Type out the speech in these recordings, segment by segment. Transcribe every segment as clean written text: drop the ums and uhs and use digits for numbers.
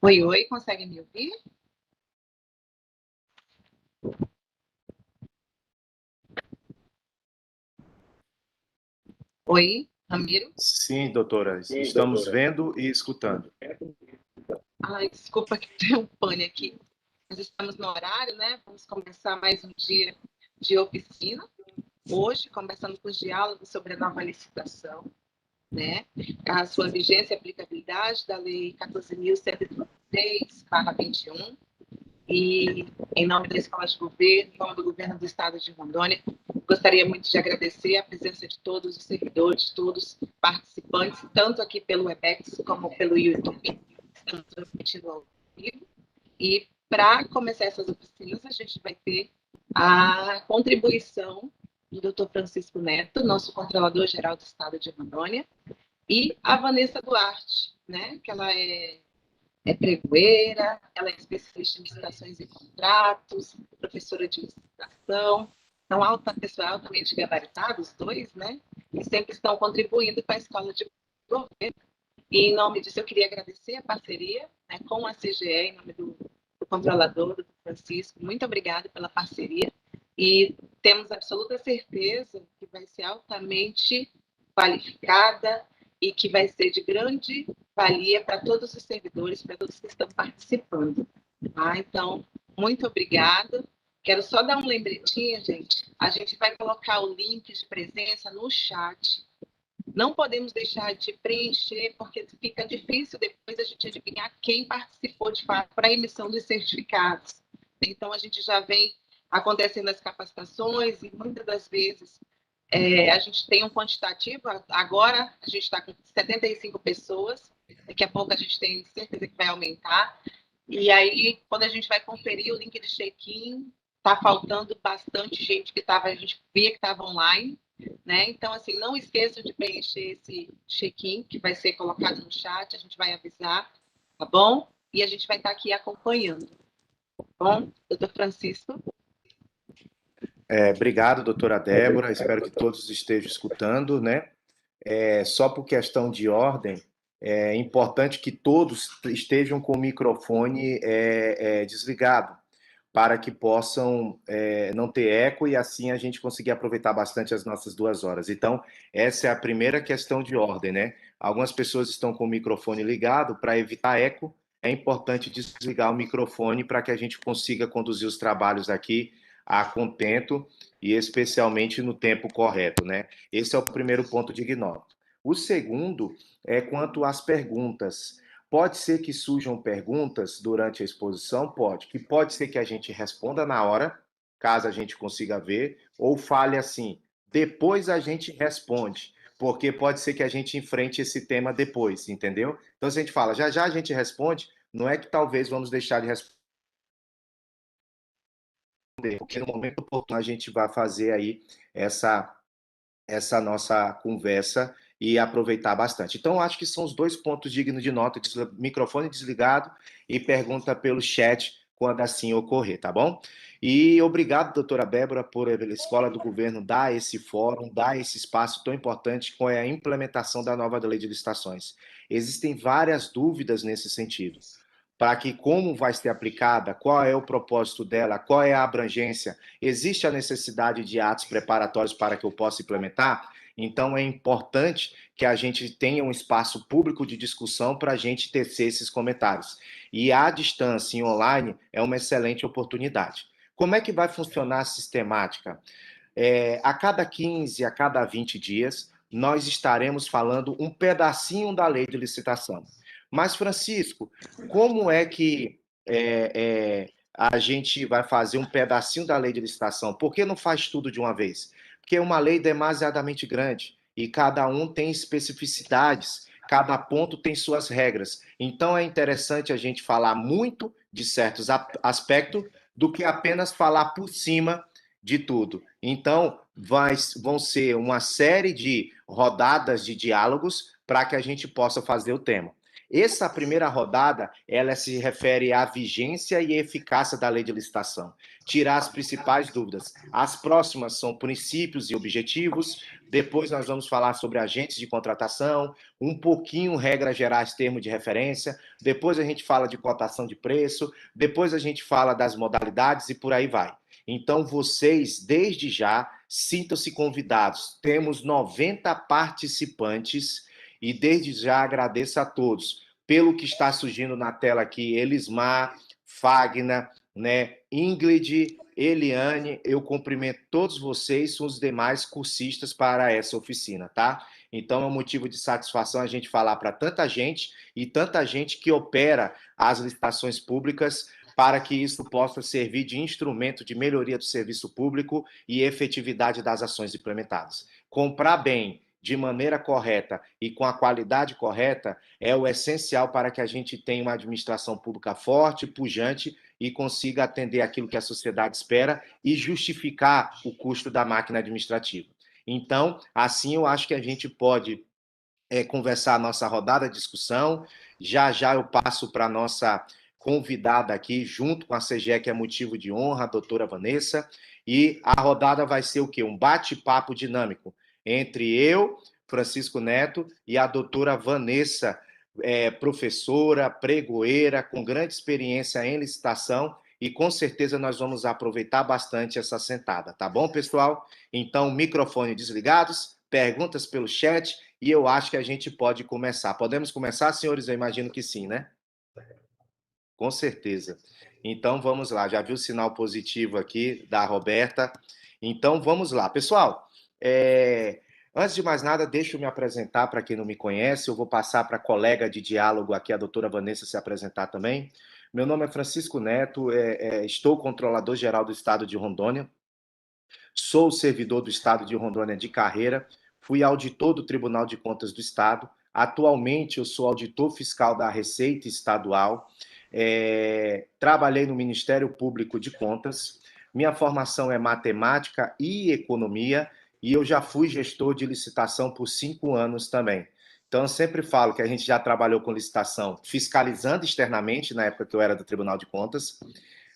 Oi, oi, consegue me ouvir? Oi, Ramiro? Sim, doutora, estamos vendo e escutando. Ai, desculpa que tem um pane aqui. Nós estamos no horário, né? Vamos começar mais um dia de oficina. Hoje, começando com os diálogos sobre a nova licitação, né? A sua vigência e aplicabilidade da Lei 14.136/21. E, em nome da Escola de Governo, em nome do Governo do Estado de Rondônia, gostaria muito de agradecer a presença de todos os servidores, de todos os participantes, tanto aqui pelo Webex como pelo YouTube. Estamos transmitindo ao vivo. E, para começar essas oficinas, a gente vai ter a contribuição do Dr. Francisco Neto, nosso controlador-geral do Estado de Rondônia, e a Vanessa Duarte, né, que ela é pregoeira, ela é especialista em licitações e contratos, professora de licitação, então, pessoal altamente gabaritado, os dois, né? E sempre estão contribuindo com a escola de governo. E, em nome disso, eu queria agradecer a parceria, né, com a CGE, em nome do controlador, do Francisco. Muito obrigada pela parceria. E temos absoluta certeza que vai ser altamente qualificada e que vai ser de grande valia para todos os servidores, para todos que estão participando. Tá? Então, muito obrigada. Quero só dar um lembretinho, gente. A gente vai colocar o link de presença no chat. Não podemos deixar de preencher, porque fica difícil depois a gente adivinhar quem participou de fato para a emissão dos certificados. Então, a gente já vem acontecendo as capacitações e muitas das vezes a gente tem um quantitativo. Agora a gente está com 75 pessoas, daqui a pouco a gente tem certeza que vai aumentar. E aí, quando a gente vai conferir o link de check-in, está faltando bastante gente que estava, a gente via que estava online, né? Então, assim, não esqueçam de preencher esse check-in, que vai ser colocado no chat, a gente vai avisar, tá bom? E a gente vai estar aqui acompanhando, tá bom? Doutor Francisco. Obrigado, doutora Débora, espero que todos estejam escutando, né? Só por questão de ordem, é importante que todos estejam com o microfone desligado, para que possam não ter eco e assim a gente conseguir aproveitar bastante as nossas 2 horas. Então, essa é a primeira questão de ordem, né? Algumas pessoas estão com o microfone ligado, para evitar eco, é importante desligar o microfone para que a gente consiga conduzir os trabalhos aqui a contento e especialmente no tempo correto, né? Esse é o primeiro ponto de ignoro. O segundo é quanto às perguntas. Pode ser que surjam perguntas durante a exposição? Pode. Que pode ser que a gente responda na hora, caso a gente consiga ver, ou fale assim, depois a gente responde, porque pode ser que a gente enfrente esse tema depois, entendeu? Então, se a gente fala, já já a gente responde, não é que talvez vamos deixar de responder, porque no momento oportuno a gente vai fazer aí essa nossa conversa e aproveitar bastante. Então, acho que são os dois pontos dignos de nota: microfone desligado e pergunta pelo chat quando assim ocorrer, tá bom? E obrigado, doutora Débora, por a Escola do Governo dar esse fórum, dar esse espaço tão importante com a implementação da nova lei de licitações. Existem várias dúvidas nesse sentido, para que como vai ser aplicada, qual é o propósito dela, qual é a abrangência, existe a necessidade de atos preparatórios para que eu possa implementar? Então é importante que a gente tenha um espaço público de discussão para a gente tecer esses comentários. E à distância, em online, é uma excelente oportunidade. Como é que vai funcionar a sistemática? A cada 15, a cada 20 dias, nós estaremos falando um pedacinho da lei de licitação. Mas, Francisco, como é que a gente vai fazer um pedacinho da lei de licitação? Por que não faz tudo de uma vez? Porque é uma lei demasiadamente grande e cada um tem especificidades, cada ponto tem suas regras. Então é interessante a gente falar muito de certos aspectos do que apenas falar por cima de tudo. Então, vão ser uma série de rodadas de diálogos para que a gente possa fazer o tema. Essa primeira rodada, ela se refere à vigência e eficácia da lei de licitação, tirar as principais dúvidas. As próximas são princípios e objetivos, depois nós vamos falar sobre agentes de contratação, um pouquinho regras gerais, termo de referência, depois a gente fala de cotação de preço, depois a gente fala das modalidades e por aí vai. Então, vocês, desde já, sintam-se convidados. Temos 90 participantes e desde já agradeço a todos pelo que está surgindo na tela aqui, Elismar, Fagner, né, Ingrid, Eliane, eu cumprimento todos vocês, os demais cursistas para essa oficina, tá? Então é um motivo de satisfação a gente falar para tanta gente e tanta gente que opera as licitações públicas para que isso possa servir de instrumento de melhoria do serviço público e efetividade das ações implementadas. Comprar bem, de maneira correta e com a qualidade correta é o essencial para que a gente tenha uma administração pública forte, pujante e consiga atender aquilo que a sociedade espera e justificar o custo da máquina administrativa. Então, assim eu acho que a gente pode conversar a nossa rodada de discussão. Já já eu passo para a nossa convidada aqui, junto com a CGE, que é motivo de honra, a doutora Vanessa, e a rodada vai ser o quê? Um bate-papo dinâmico entre eu, Francisco Neto, e a doutora Vanessa, professora, pregoeira, com grande experiência em licitação, e com certeza nós vamos aproveitar bastante essa sentada, tá bom, pessoal? Então, microfone desligados, perguntas pelo chat, e eu acho que a gente pode começar. Podemos começar, senhores? Eu imagino que sim, né? Com certeza. Então, vamos lá. Já vi o sinal positivo aqui da Roberta. Então, vamos lá. Pessoal, antes de mais nada, deixa eu me apresentar para quem não me conhece. Eu vou passar para a colega de diálogo aqui, a doutora Vanessa, se apresentar também. Meu nome é Francisco Neto, estou controlador-geral do Estado de Rondônia. Sou servidor do Estado de Rondônia de carreira, fui auditor do Tribunal de Contas do Estado, atualmente eu sou auditor fiscal da Receita Estadual, trabalhei no Ministério Público de Contas, minha formação é matemática e economia, e eu já fui gestor de licitação por 5 anos também. Então, eu sempre falo que a gente já trabalhou com licitação fiscalizando externamente, na época que eu era do Tribunal de Contas,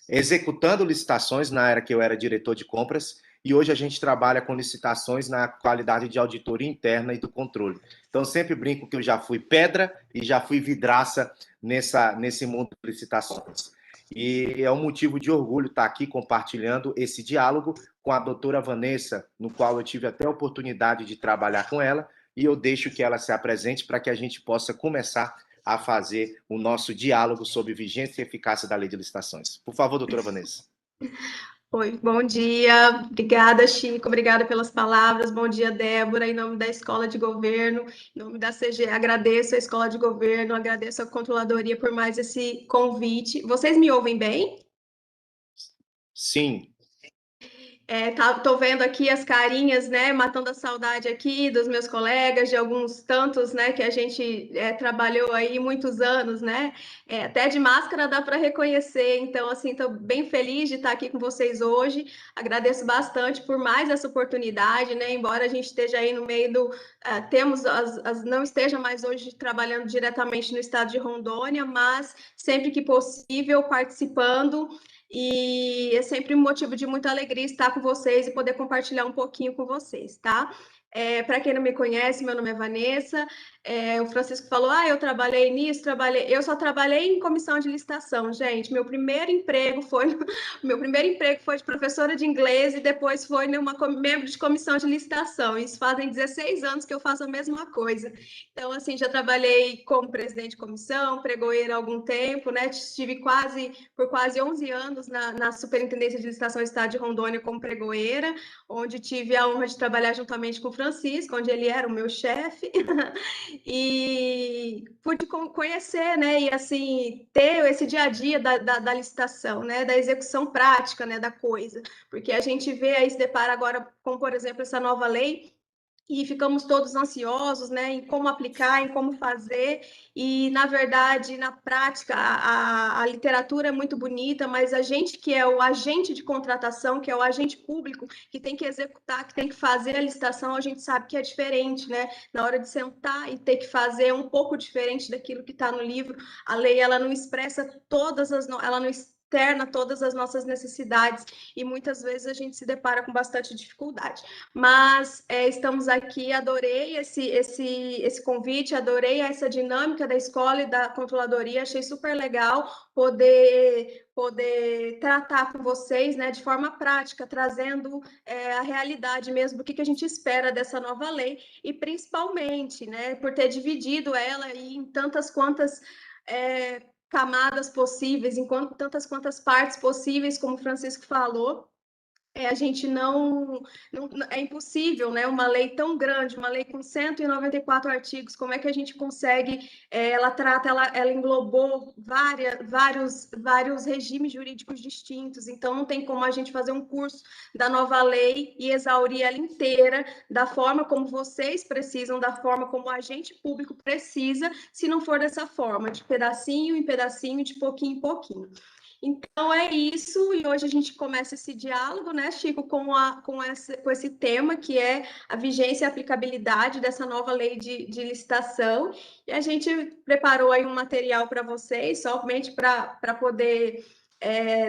executando licitações na era que eu era diretor de compras, e hoje a gente trabalha com licitações na qualidade de auditoria interna e do controle. Então, sempre brinco que eu já fui pedra e já fui vidraça nesse mundo de licitações. E é um motivo de orgulho estar aqui compartilhando esse diálogo com a doutora Vanessa, no qual eu tive até a oportunidade de trabalhar com ela, e eu deixo que ela se apresente para que a gente possa começar a fazer o nosso diálogo sobre vigência e eficácia da lei de licitações. Por favor, doutora Vanessa. Oi, bom dia. Obrigada, Chico. Obrigada pelas palavras. Bom dia, Débora. Em nome da Escola de Governo, em nome da CGE, agradeço a Escola de Governo, agradeço a Controladoria por mais esse convite. Vocês me ouvem bem? Sim. Tô vendo aqui as carinhas, né, matando a saudade aqui dos meus colegas, de alguns tantos, né, que a gente trabalhou aí muitos anos, né, até de máscara dá para reconhecer, então, assim, estou bem feliz de estar aqui com vocês hoje, agradeço bastante por mais essa oportunidade, né, embora a gente esteja aí no meio do, não esteja mais hoje trabalhando diretamente no estado de Rondônia, mas sempre que possível participando, e é sempre um motivo de muita alegria estar com vocês e poder compartilhar um pouquinho com vocês, tá? Para quem não me conhece, meu nome é Vanessa. O Francisco falou: eu trabalhei nisso, eu só trabalhei em comissão de licitação, gente. Meu primeiro emprego foi de professora de inglês e depois foi membro de comissão de licitação. Isso fazem 16 anos que eu faço a mesma coisa. Então, assim, já trabalhei como presidente de comissão, pregoeira há algum tempo, né? Estive por quase 11 anos na Superintendência de Licitação do Estado de Rondônia como pregoeira, onde tive a honra de trabalhar juntamente com o Francisco, onde ele era o meu chefe, e pude conhecer, né, e assim, ter esse dia a dia da licitação, né, da execução prática, né, da coisa, porque a gente vê aí, se depara agora com, por exemplo, essa nova lei, e ficamos todos ansiosos, né, em como aplicar, em como fazer, e, na verdade, na prática, a literatura é muito bonita, mas a gente que é o agente de contratação, que é o agente público, que tem que executar, que tem que fazer a licitação, a gente sabe que é diferente, né, na hora de sentar e ter que fazer um pouco diferente daquilo que está no livro, a lei, ela não expressa ela não externa todas as nossas necessidades e muitas vezes a gente se depara com bastante dificuldade. Mas estamos aqui, adorei esse convite, adorei essa dinâmica da escola e da controladoria, achei super legal poder tratar com vocês, né, de forma prática, trazendo a realidade mesmo do que a gente espera dessa nova lei e principalmente, né, por ter dividido ela em tantas quantas camadas possíveis, em tantas quantas partes possíveis, como o Francisco falou. A gente não é impossível, né? Uma lei tão grande, uma lei com 194 artigos, como é que a gente consegue? Ela englobou vários regimes jurídicos distintos, então não tem como a gente fazer um curso da nova lei e exaurir ela inteira, da forma como vocês precisam, da forma como o agente público precisa, se não for dessa forma, de pedacinho em pedacinho, de pouquinho em pouquinho. Então é isso, e hoje a gente começa esse diálogo, né, Chico, com esse tema, que é a vigência e aplicabilidade dessa nova lei de licitação, e a gente preparou aí um material para vocês, somente para poder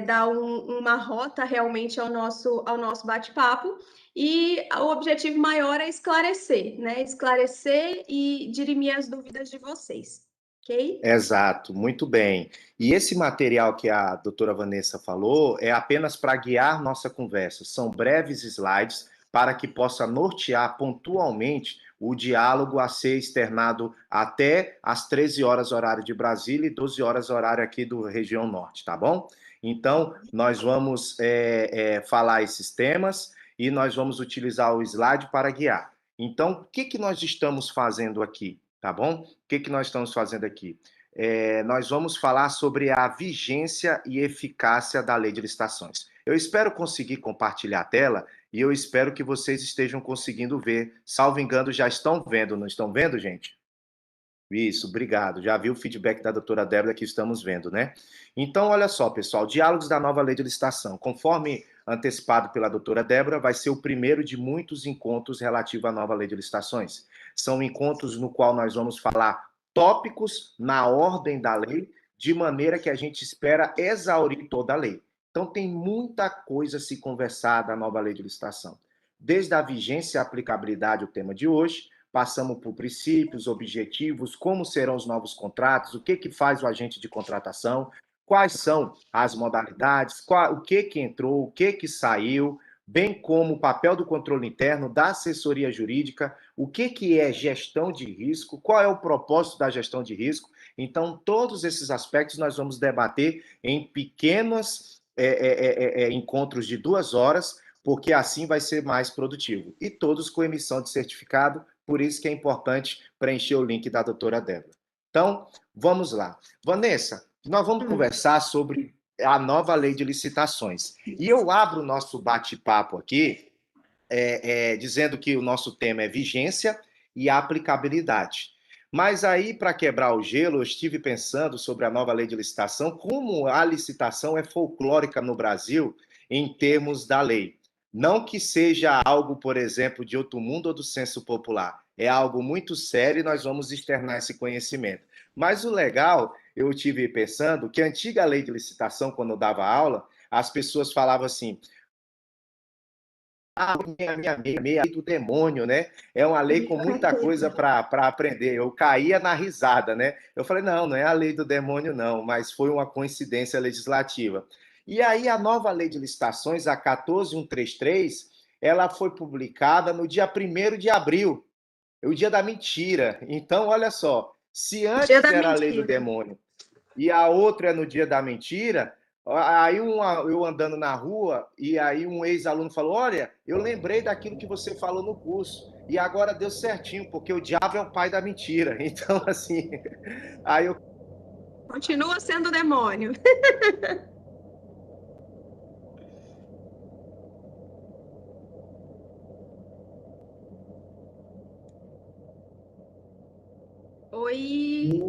dar uma rota realmente ao nosso bate-papo, e o objetivo maior é esclarecer, né, esclarecer e dirimir as dúvidas de vocês. Okay? Exato, muito bem. E esse material que a doutora Vanessa falou é apenas para guiar nossa conversa. São breves slides para que possa nortear pontualmente o diálogo a ser externado até às 13 horas horário de Brasília e 12 horas horário aqui do região norte, tá bom? Então, nós vamos falar esses temas e nós vamos utilizar o slide para guiar. Então, o que nós estamos fazendo aqui? Tá bom? O que nós estamos fazendo aqui? Nós vamos falar sobre a vigência e eficácia da lei de licitações. Eu espero conseguir compartilhar a tela e eu espero que vocês estejam conseguindo ver. Salvo engano, já estão vendo, não estão vendo, gente? Isso, obrigado. Já vi o feedback da doutora Débora que estamos vendo, né? Então, olha só, pessoal, diálogos da nova lei de licitação. Conforme antecipado pela doutora Débora, vai ser o primeiro de muitos encontros relativo à nova lei de licitações. São encontros no qual nós vamos falar tópicos na ordem da lei, de maneira que a gente espera exaurir toda a lei. Então, tem muita coisa a se conversar da nova lei de licitação. Desde a vigência e a aplicabilidade, o tema de hoje, passamos por princípios, objetivos, como serão os novos contratos, o que faz o agente de contratação, quais são as modalidades, o que entrou, o que saiu, bem como o papel do controle interno, da assessoria jurídica, o que é gestão de risco, qual é o propósito da gestão de risco. Então, todos esses aspectos nós vamos debater em pequenos encontros de 2 horas, porque assim vai ser mais produtivo. E todos com emissão de certificado, por isso que é importante preencher o link da doutora Débora. Então, vamos lá. Vanessa, nós vamos conversar sobre a nova lei de licitações. E eu abro o nosso bate-papo aqui, dizendo que o nosso tema é vigência e aplicabilidade. Mas aí, para quebrar o gelo, eu estive pensando sobre a nova lei de licitação, como a licitação é folclórica no Brasil em termos da lei. Não que seja algo, por exemplo, de outro mundo ou do senso popular. É algo muito sério e nós vamos externar esse conhecimento. Mas o legal, eu estive pensando que a antiga lei de licitação, quando eu dava aula, as pessoas falavam assim: minha lei do demônio, né? É uma lei com muita coisa para aprender. Eu caía na risada, né? Eu falei, não é a lei do demônio, não, mas foi uma coincidência legislativa. E aí a nova lei de licitações, a 14133, ela foi publicada no dia 1º de abril, o dia da mentira. Então, olha só, se antes era a lei do demônio e a outra é no dia da mentira, aí eu andando na rua e aí um ex-aluno falou, olha, eu lembrei daquilo que você falou no curso e agora deu certinho, porque o diabo é o pai da mentira. Então, assim, aí eu... Continua sendo demônio. Oi.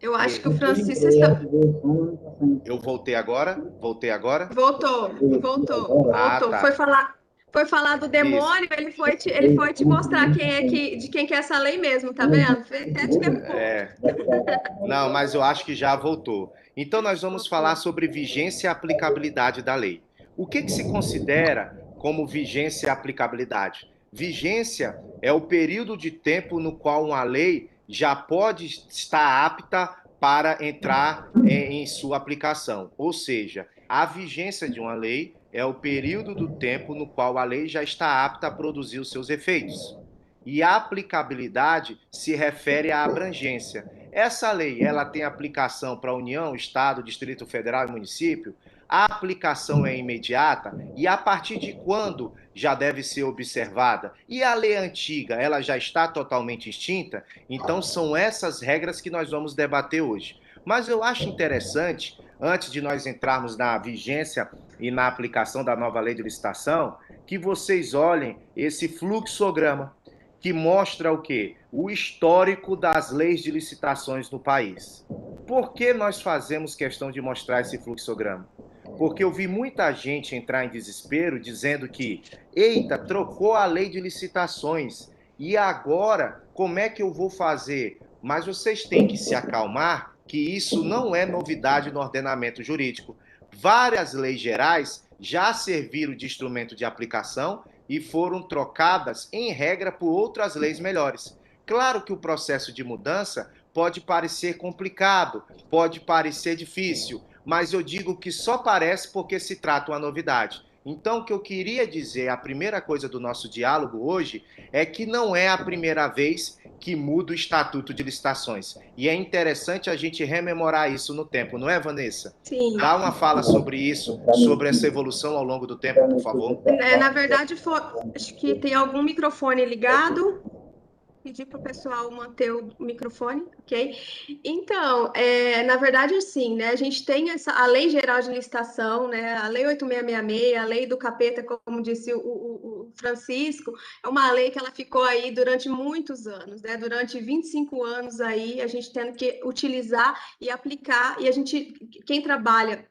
Eu acho que o Francisco está... Eu voltei agora? Voltou. Ah, tá. foi falar do demônio, ele foi te mostrar de quem que é essa lei mesmo, tá vendo? Até te derrubou. Não, mas eu acho que já voltou. Então, nós vamos falar sobre vigência e aplicabilidade da lei. O que se considera como vigência e aplicabilidade? Vigência é o período de tempo no qual uma lei já pode estar apta para entrar em sua aplicação. Ou seja, a vigência de uma lei é o período do tempo no qual a lei já está apta a produzir os seus efeitos. E a aplicabilidade se refere à abrangência. Essa lei, ela tem aplicação para a União, Estado, Distrito Federal e município? A aplicação é imediata? E a partir de quando já deve ser observada? E a lei antiga, ela já está totalmente extinta? Então, são essas regras que nós vamos debater hoje. Mas eu acho interessante, antes de nós entrarmos na vigência e na aplicação da nova lei de licitação, que vocês olhem esse fluxograma, que mostra o quê? O histórico das leis de licitações no país. Por que nós fazemos questão de mostrar esse fluxograma? Porque eu vi muita gente entrar em desespero dizendo que, eita, trocou a lei de licitações, e agora como é que eu vou fazer? Mas vocês têm que se acalmar, que isso não é novidade no ordenamento jurídico. Várias leis gerais já serviram de instrumento de aplicação e foram trocadas, em regra, por outras leis melhores. Claro que o processo de mudança pode parecer complicado, pode parecer difícil, mas eu digo que só parece porque se trata uma novidade. Então, o que eu queria dizer, a primeira coisa do nosso diálogo hoje, é que não é a primeira vez que muda o Estatuto de Licitações. E é interessante a gente rememorar isso no tempo, não é, Vanessa? Sim. Dá uma fala sobre isso, sobre essa evolução ao longo do tempo, por favor. Na verdade, acho que tem algum microfone ligado. Pedir para o pessoal manter o microfone, ok? Então, na verdade, assim, né? A gente tem a Lei Geral de Licitação, né? A Lei 8666, a Lei do Capeta, como disse o Francisco, é uma lei que ela ficou aí durante muitos anos, né? Durante 25 anos aí, a gente tendo que utilizar e aplicar, e quem trabalha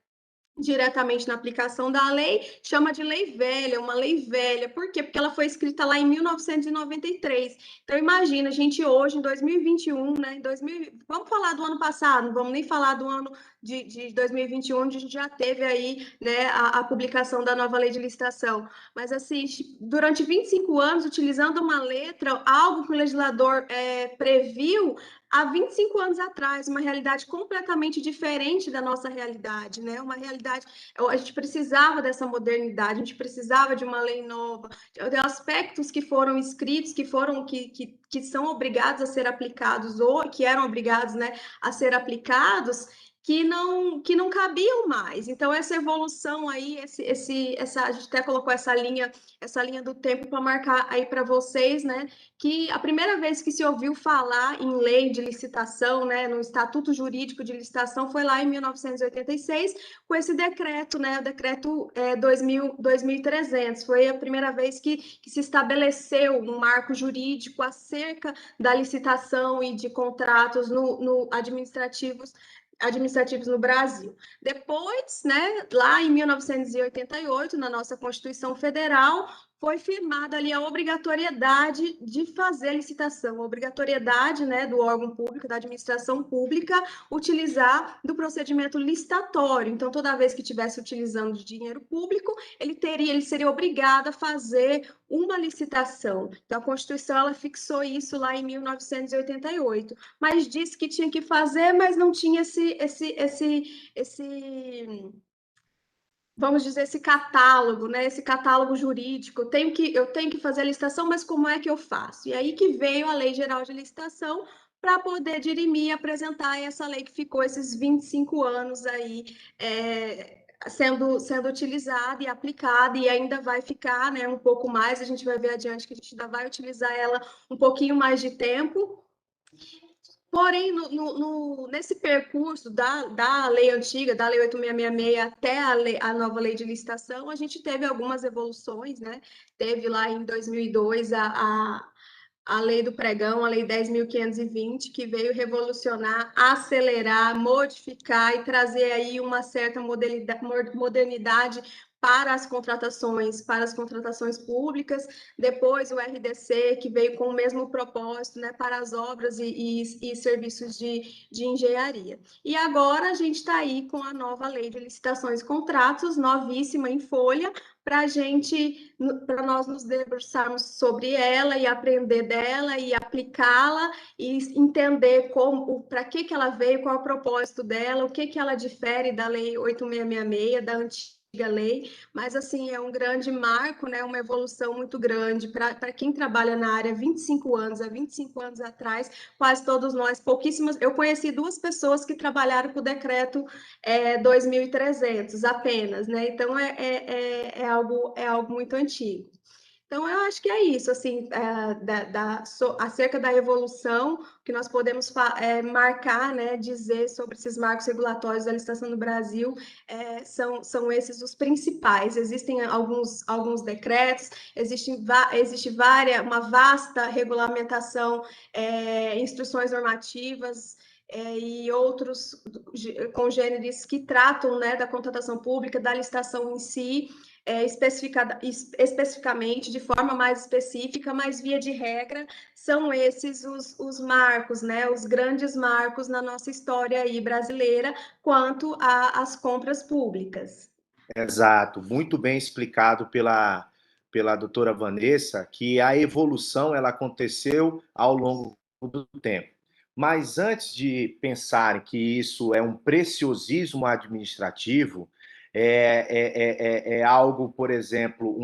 diretamente na aplicação da lei, chama de lei velha, uma lei velha. Por quê? Porque ela foi escrita lá em 1993. Então, imagina, a gente hoje, em 2021, né? Vamos falar do ano passado, não vamos nem falar do ano de 2021, onde a gente já teve aí, né, a publicação da nova lei de licitação. Mas, assim, durante 25 anos, utilizando uma letra, algo que o legislador previu há 25 anos atrás, uma realidade completamente diferente da nossa realidade, né? Uma realidade, a gente precisava dessa modernidade, a gente precisava de uma lei nova, de aspectos que foram escritos, que são obrigados a ser aplicados, ou que eram obrigados, né, a ser aplicados, que não cabiam mais. Então, essa evolução aí, a gente até colocou essa linha do tempo para marcar aí para vocês, né? Que a primeira vez que se ouviu falar em lei de licitação, né, no Estatuto Jurídico de Licitação, foi lá em 1986, com esse decreto, né, o decreto 2300. Foi a primeira vez que se estabeleceu um marco jurídico acerca da licitação e de contratos administrativos no Brasil. Depois, né, lá em 1988, na nossa Constituição Federal, foi firmada ali a obrigatoriedade de fazer licitação, a obrigatoriedade, né, do órgão público, da administração pública, utilizar do procedimento licitatório. Então, toda vez que estivesse utilizando dinheiro público, ele seria obrigado a fazer uma licitação. Então, a Constituição ela fixou isso lá em 1988, mas disse que tinha que fazer, mas não tinha vamos dizer, esse catálogo, né? Esse catálogo jurídico. Eu tenho que fazer a licitação, mas como é que eu faço? E aí que veio a Lei Geral de Licitação para poder dirimir e apresentar essa lei que ficou esses 25 anos aí sendo utilizada e aplicada, e ainda vai ficar, né, um pouco mais. A gente vai ver adiante que a gente ainda vai utilizar ela um pouquinho mais de tempo. Porém, nesse percurso da lei antiga, da lei 8666 até a nova lei de licitação, a gente teve algumas evoluções, né? Teve lá em 2002 a lei do pregão, a lei 10.520, que veio revolucionar, acelerar, modificar e trazer aí uma certa modernidade para as contratações públicas, depois o RDC, que veio com o mesmo propósito, né, para as obras e serviços de engenharia. E agora a gente está aí com a nova lei de licitações e contratos, novíssima em folha, para nós nos debruçarmos sobre ela e aprender dela e aplicá-la e entender para que ela veio, qual é o propósito dela, o que ela difere da lei 8666, da antiga lei, mas assim, é um grande marco, né, uma evolução muito grande para quem trabalha na área há 25 anos, há 25 anos atrás, quase todos nós, pouquíssimas, eu conheci 2 pessoas que trabalharam com o decreto 2.300 apenas, né, então é algo muito antigo. Então, eu acho que é isso, assim, acerca da evolução, que nós podemos marcar, né, dizer sobre esses marcos regulatórios da licitação no Brasil, são esses os principais. Existem alguns decretos, existe uma vasta regulamentação, instruções normativas, e outros congêneres que tratam, né, da contratação pública, da licitação em si, especificamente, de forma mais específica, mas via de regra, são esses os marcos, né, os grandes marcos na nossa história aí brasileira quanto às compras públicas. Exato, muito bem explicado pela doutora Vanessa, que a evolução ela aconteceu ao longo do tempo. Mas antes de pensar que isso é um preciosismo administrativo, é algo, por exemplo,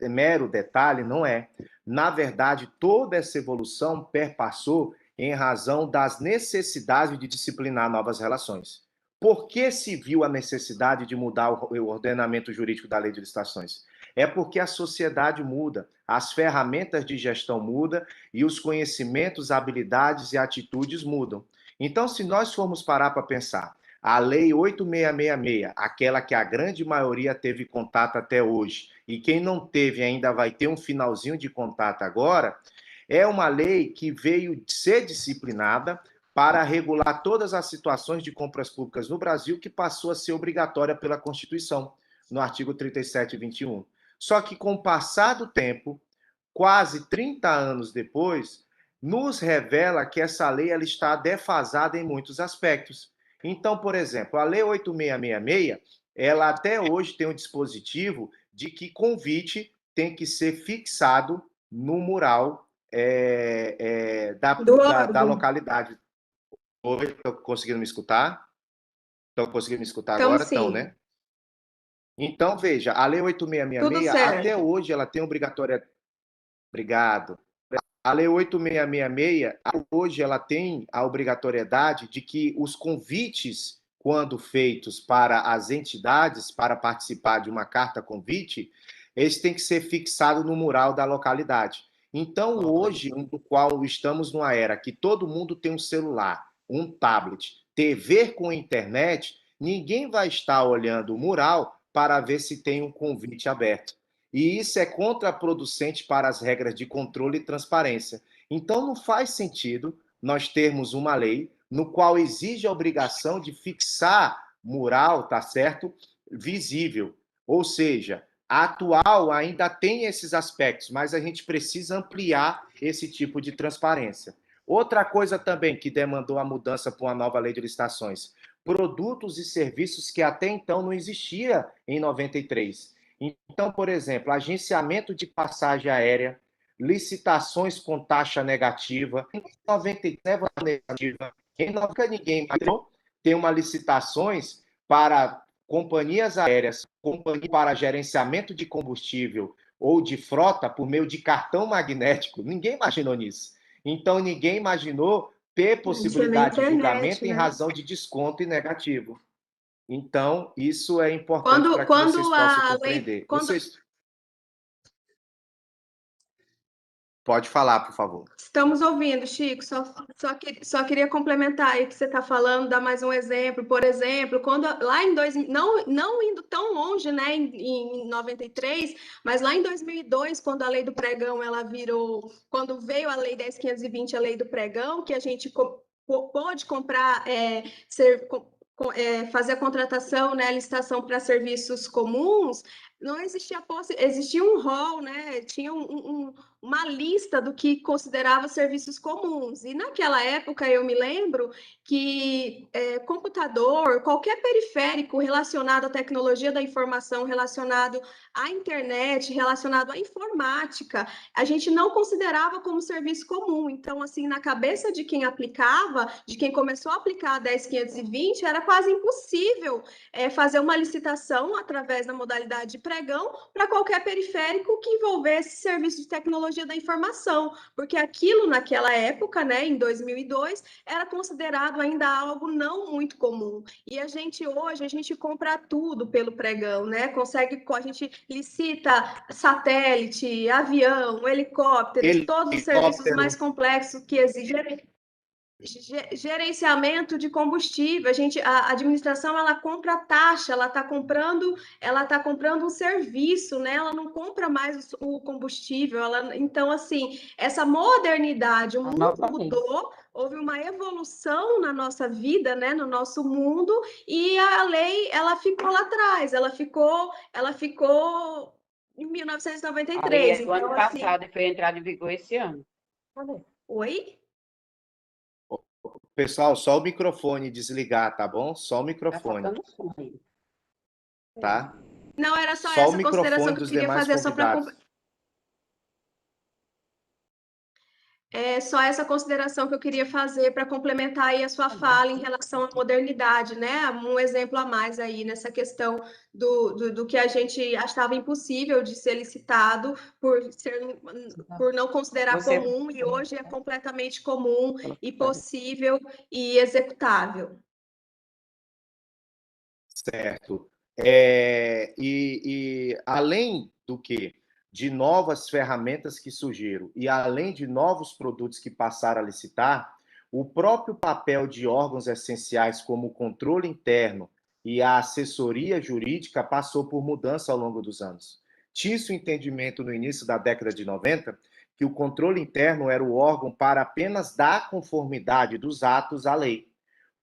mero detalhe, não é. Na verdade, toda essa evolução perpassou em razão das necessidades de disciplinar novas relações. Por que se viu a necessidade de mudar o ordenamento jurídico da lei de licitações? É porque a sociedade muda, as ferramentas de gestão mudam e os conhecimentos, habilidades e atitudes mudam. Então, se nós formos parar para pensar, a lei 8666, aquela que a grande maioria teve contato até hoje, e quem não teve ainda vai ter um finalzinho de contato agora, é uma lei que veio ser disciplinada para regular todas as situações de compras públicas no Brasil, que passou a ser obrigatória pela Constituição, no artigo 37 e 21. Só que com o passar do tempo, quase 30 anos depois, nos revela que essa lei ela está defasada em muitos aspectos. Então, por exemplo, a lei 8666, ela até hoje tem um dispositivo de que convite tem que ser fixado no mural da localidade. Oi, estão conseguindo me escutar? Estão conseguindo me escutar Então, agora? sim. Estão, né? Então, veja, a Lei 8666, até hoje, ela tem obrigatória... Obrigado. A Lei 8666, hoje, ela tem a obrigatoriedade de que os convites, quando feitos para as entidades, para participar de uma carta convite, eles têm que ser fixados no mural da localidade. Então, hoje, no qual estamos numa era que todo mundo tem um celular, um tablet, TV com internet, ninguém vai estar olhando o mural para ver se tem um convite aberto. E isso é contraproducente para as regras de controle e transparência. Então, não faz sentido nós termos uma lei no qual exige a obrigação de fixar mural, tá certo? Visível. Ou seja, a atual ainda tem esses aspectos, mas a gente precisa ampliar esse tipo de transparência. Outra coisa também que demandou a mudança para uma nova lei de licitações, produtos e serviços que até então não existia em 93. Então, por exemplo, agenciamento de passagem aérea, licitações com taxa negativa, em 93 negativa, nunca ninguém tem uma licitações para companhias aéreas, para gerenciamento de combustível ou de frota por meio de cartão magnético. Ninguém imaginou nisso. Então, ninguém imaginou ter possibilidade de julgamento em razão de desconto e negativo. Então, isso é importante para que vocês possam compreender. Pode falar, por favor. Estamos ouvindo, Chico. Só queria complementar aí o que você está falando, dar mais um exemplo. Por exemplo, quando lá em 2000, não indo tão longe, né, em 93, mas lá em 2002, quando a lei do pregão ela virou, quando veio a lei 10.520, a lei do pregão, que a gente pôde comprar, fazer a contratação, né, licitação para serviços comuns, não existia existia um rol, né? Tinha uma lista do que considerava serviços comuns. E naquela época eu me lembro que computador, qualquer periférico relacionado à tecnologia da informação, relacionado à internet, relacionado à informática, a gente não considerava como serviço comum. Então, assim, na cabeça de quem aplicava, de quem começou a aplicar a 10.520, era quase impossível fazer uma licitação através da modalidade de pregão para qualquer periférico que envolvesse serviço de tecnologia da informação, porque aquilo naquela época, né, em 2002, era considerado ainda algo não muito comum. E a gente hoje, a gente compra tudo pelo pregão, né? A gente licita satélite, avião, helicópteros, todos os serviços mais Helicóptero. complexos que exigem gerenciamento de combustível. A administração ela compra taxa, ela está comprando um serviço, né? Ela não compra mais o combustível. Então, assim, essa modernidade, o mundo mudou, houve uma evolução na nossa vida, né? No nosso mundo, e a lei ela ficou lá atrás, ela ficou em 1993. Do ano passado, e foi entrar em vigor esse ano. Oi? Pessoal, só o microfone desligar, tá bom? Só o microfone. Tá faltando som aí. Tá? Não, era só Só o essa consideração microfone que eu dos queria demais fazer só para convidados. só essa consideração que eu queria fazer para complementar aí a sua fala em relação à modernidade, né? Um exemplo a mais aí nessa questão do que a gente achava impossível de ser licitado por não considerar comum, e hoje é completamente comum e possível e executável. Certo. E além do que, de novas ferramentas que surgiram e além de novos produtos que passaram a licitar, o próprio papel de órgãos essenciais como o controle interno e a assessoria jurídica passou por mudança ao longo dos anos. Tinha-se o entendimento no início da década de 90 que o controle interno era o órgão para apenas dar conformidade dos atos à lei.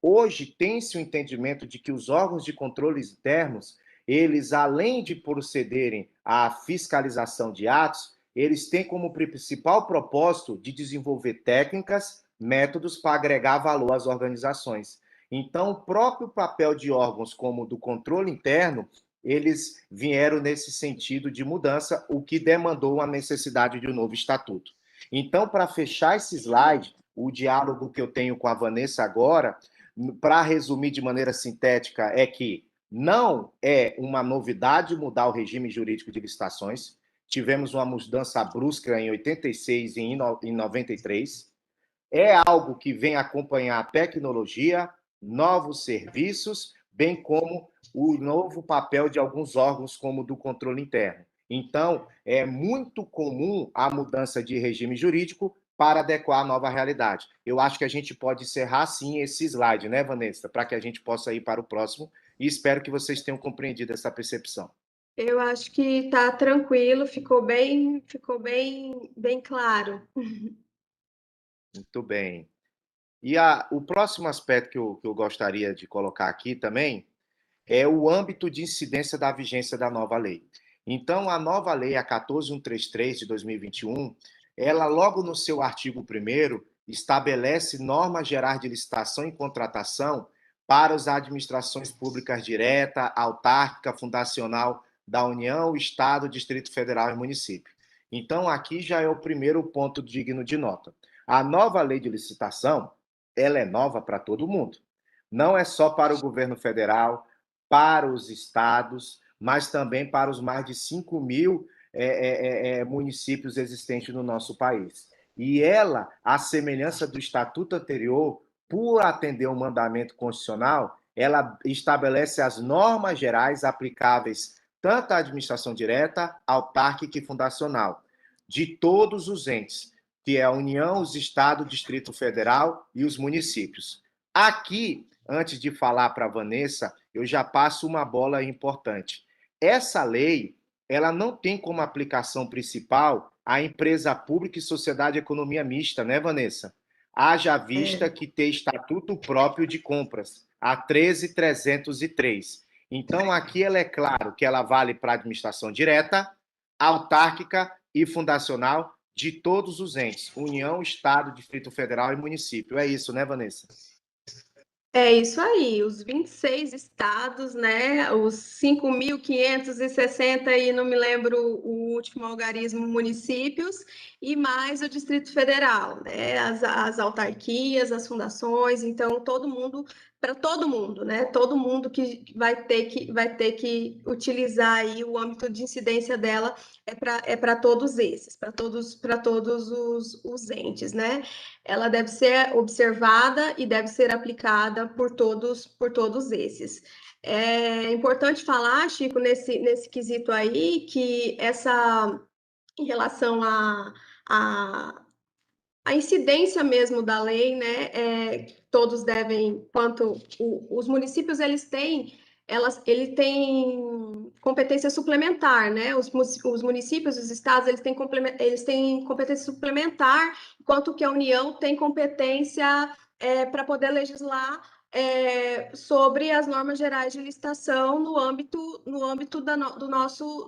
Hoje tem-se o entendimento de que os órgãos de controle internos, eles, além de procederem à fiscalização de atos, eles têm como principal propósito de desenvolver técnicas, métodos para agregar valor às organizações. Então, o próprio papel de órgãos como o do controle interno, eles vieram nesse sentido de mudança, o que demandou a necessidade de um novo estatuto. Então, para fechar esse slide, o diálogo que eu tenho com a Vanessa agora, para resumir de maneira sintética, é que não é uma novidade mudar o regime jurídico de licitações. Tivemos uma mudança brusca em 86 e em 93. É algo que vem acompanhar a tecnologia, novos serviços, bem como o novo papel de alguns órgãos, como o do controle interno. Então, é muito comum a mudança de regime jurídico para adequar a nova realidade. Eu acho que a gente pode encerrar, sim, esse slide, né, Vanessa? Para que a gente possa ir para o próximo, e espero que vocês tenham compreendido essa percepção. Eu acho que está tranquilo, ficou bem claro. Muito bem. E o próximo aspecto que eu gostaria de colocar aqui também é o âmbito de incidência da vigência da nova lei. Então, a nova lei, a 14133 de 2021, ela, logo no seu artigo 1º, estabelece normas gerais de licitação e contratação para as administrações públicas direta, autárquica, fundacional da União, Estado, Distrito Federal e município. Então, aqui já é o primeiro ponto digno de nota. A nova lei de licitação, ela é nova para todo mundo. Não é só para o governo federal, para os estados, mas também para os mais de 5.000 municípios existentes no nosso país. E ela, à semelhança do estatuto anterior, por atender um mandamento constitucional, ela estabelece as normas gerais aplicáveis tanto à administração direta, autárquica e fundacional, de todos os entes, que é a União, os estados, o Distrito Federal e os municípios. Aqui, antes de falar para a Vanessa, eu já passo uma bola importante. Essa lei, ela não tem como aplicação principal a empresa pública e sociedade de economia mista, né, Vanessa? Haja vista que tem estatuto próprio de compras, a 13.303. Então, aqui ela é claro que ela vale para a administração direta, autárquica e fundacional de todos os entes, União, Estado, Distrito Federal e município. É isso, né, Vanessa? É isso aí, os 26 estados, né, os 5.560 e não me lembro o último algarismo, municípios, e mais o Distrito Federal, né, as autarquias, as fundações, então todo mundo, para todo mundo, né, todo mundo que vai ter que utilizar aí o âmbito de incidência dela é para todos esses, para todos os entes, né? Ela deve ser observada e deve ser aplicada por todos esses. É importante falar, Chico, nesse quesito aí, que em relação a incidência mesmo da lei, né? Todos devem, os municípios eles têm competência suplementar, né? Os municípios, os estados, eles têm competência suplementar, enquanto que a União tem competência para poder legislar sobre as normas gerais de licitação no âmbito do nosso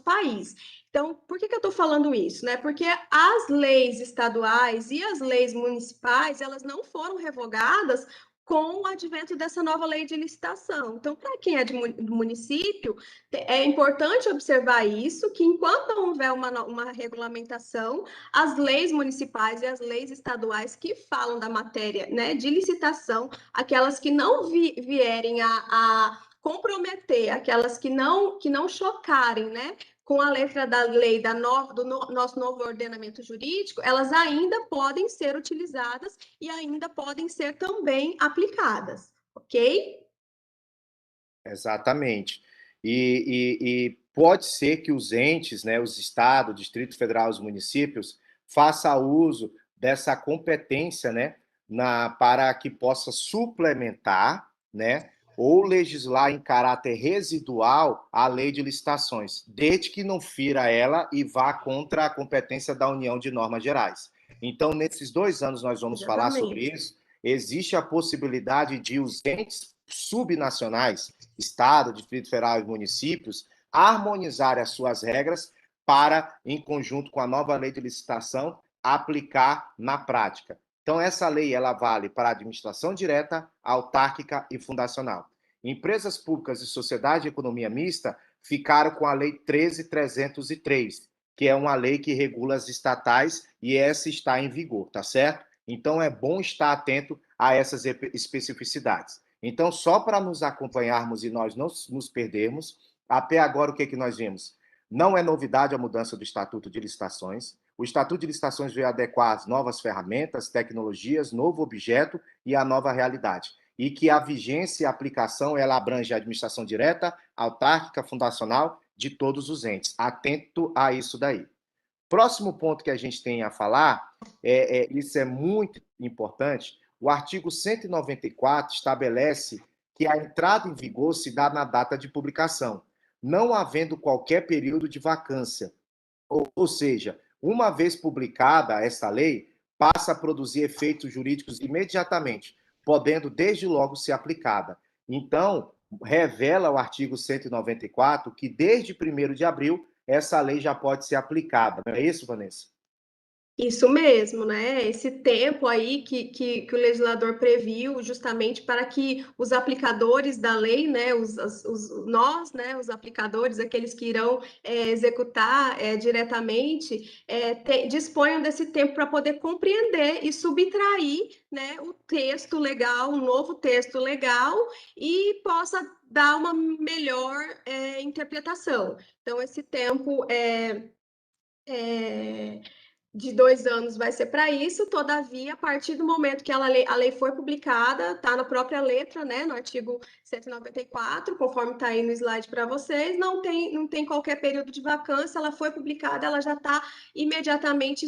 país. Então, por que eu estou falando isso, né? Porque as leis estaduais e as leis municipais, elas não foram revogadas com o advento dessa nova lei de licitação. Então, para quem é do município, é importante observar isso, que enquanto não houver uma regulamentação, as leis municipais e as leis estaduais que falam da matéria, né, de licitação, aquelas que não vierem a comprometer, aquelas que não chocarem, né, com a letra da lei do nosso novo ordenamento jurídico, elas ainda podem ser utilizadas e ainda podem ser também aplicadas, ok? Exatamente. E pode ser que os entes, né, os estados, Distrito Federal, os municípios, façam uso dessa competência, né, para que possa suplementar, né, ou legislar em caráter residual a lei de licitações, desde que não fira ela e vá contra a competência da União de Normas Gerais. Então, nesses 2 anos nós vamos falar sobre isso. Existe a possibilidade de os entes subnacionais, Estado, Distrito Federal e municípios, harmonizar as suas regras para, em conjunto com a nova lei de licitação, aplicar na prática. Então, essa lei ela vale para a administração direta, autárquica e fundacional. Empresas públicas e sociedade de economia mista ficaram com a Lei 13.303, que é uma lei que regula as estatais e essa está em vigor, tá certo? Então, é bom estar atento a essas especificidades. Então, só para nos acompanharmos e nós não nos perdermos, até agora o que nós vimos? Não é novidade a mudança do Estatuto de Licitações. O Estatuto de Licitações veio adequar as novas ferramentas, tecnologias, novo objeto e a nova realidade. E que a vigência e a aplicação ela abrange a administração direta, autárquica, fundacional de todos os entes. Atento a isso daí. Próximo ponto que a gente tem a falar, isso é muito importante, o artigo 194 estabelece que a entrada em vigor se dá na data de publicação, não havendo qualquer período de vacância. Ou seja, uma vez publicada essa lei, passa a produzir efeitos jurídicos imediatamente, podendo desde logo ser aplicada. Então, revela o artigo 194 que desde 1º de abril essa lei já pode ser aplicada. Não é isso, Vanessa? Isso mesmo, né? Esse tempo aí que o legislador previu justamente para que os aplicadores da lei, né, nós, né, os aplicadores, aqueles que irão executar diretamente, disponham desse tempo para poder compreender e subtrair, né, o texto legal, um novo texto legal e possa dar uma melhor interpretação. Então, esse tempo de 2 anos vai ser para isso, todavia, a partir do momento que a lei for publicada, está na própria letra, né, no artigo 194, conforme está aí no slide para vocês, não tem qualquer período de vacância, ela foi publicada, ela já está imediatamente,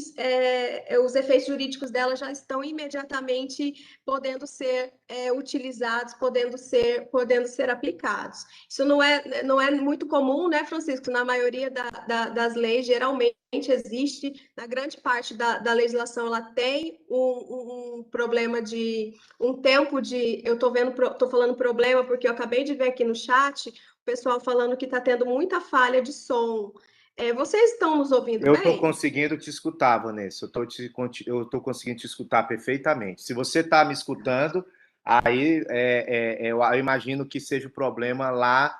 os efeitos jurídicos dela já estão imediatamente podendo ser utilizados, podendo ser aplicados. Isso não é muito comum, né, Francisco? Na maioria das leis, geralmente existe, na grande grande parte da legislação ela tem um problema de um tempo de. Eu estou falando problema porque eu acabei de ver aqui no chat o pessoal falando que está tendo muita falha de som. Vocês estão nos ouvindo Eu bem? estou conseguindo te escutar, Vanessa. Eu estou conseguindo te escutar perfeitamente. Se você está me escutando, aí eu imagino que seja o problema lá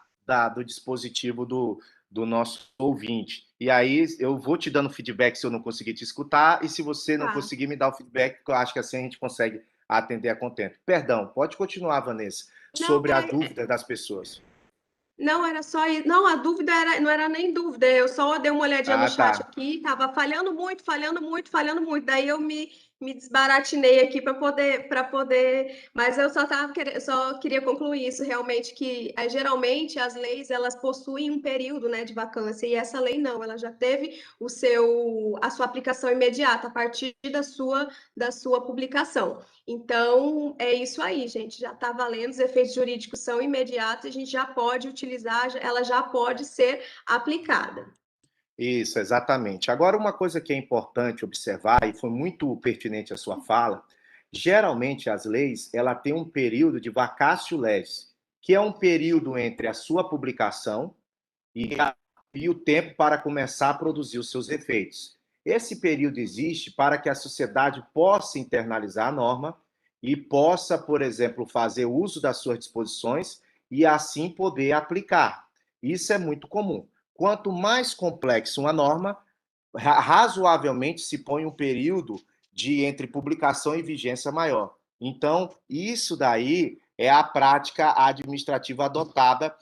do dispositivo do nosso ouvinte. E aí eu vou te dando feedback se eu não conseguir te escutar, e se você não conseguir me dar o feedback, porque eu acho que assim a gente consegue atender a contento. Perdão, pode continuar, Vanessa, sobre a dúvida das pessoas. Não, era só isso. Não, a dúvida não era nem dúvida. Eu só dei uma olhadinha no chat aqui, estava falhando muito. Daí eu me desbaratinei aqui para poder. Mas eu só queria concluir isso realmente que geralmente as leis elas possuem um período, né, de vacância e essa lei não. Ela já teve a sua aplicação imediata a partir da sua publicação. Então, é isso aí, gente. Já está valendo, os efeitos jurídicos são imediatos, a gente já pode utilizar, ela já pode ser aplicada. Isso, exatamente. Agora, uma coisa que é importante observar, e foi muito pertinente a sua fala, geralmente as leis ela tem um período de vacatio legis, que é um período entre a sua publicação e o tempo para começar a produzir os seus efeitos. Esse período existe para que a sociedade possa internalizar a norma e possa, por exemplo, fazer uso das suas disposições e assim poder aplicar. Isso é muito comum. Quanto mais complexo uma norma, razoavelmente se põe um período de entre publicação e vigência maior. Então, isso daí é a prática administrativa adotada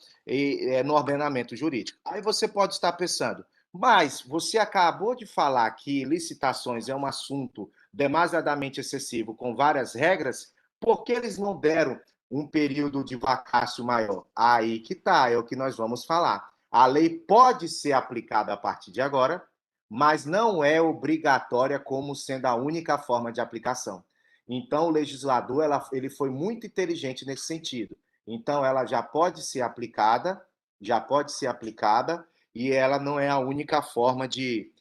no ordenamento jurídico. Aí você pode estar pensando, mas você acabou de falar que licitações é um assunto demasiadamente excessivo, com várias regras, por que eles não deram um período de vacácio maior? Aí que está, é o que nós vamos falar. A lei pode ser aplicada a partir de agora, mas não é obrigatória como sendo a única forma de aplicação. Então, o legislador ele foi muito inteligente nesse sentido. Então, ela já pode ser aplicada, e ela não é a única forma de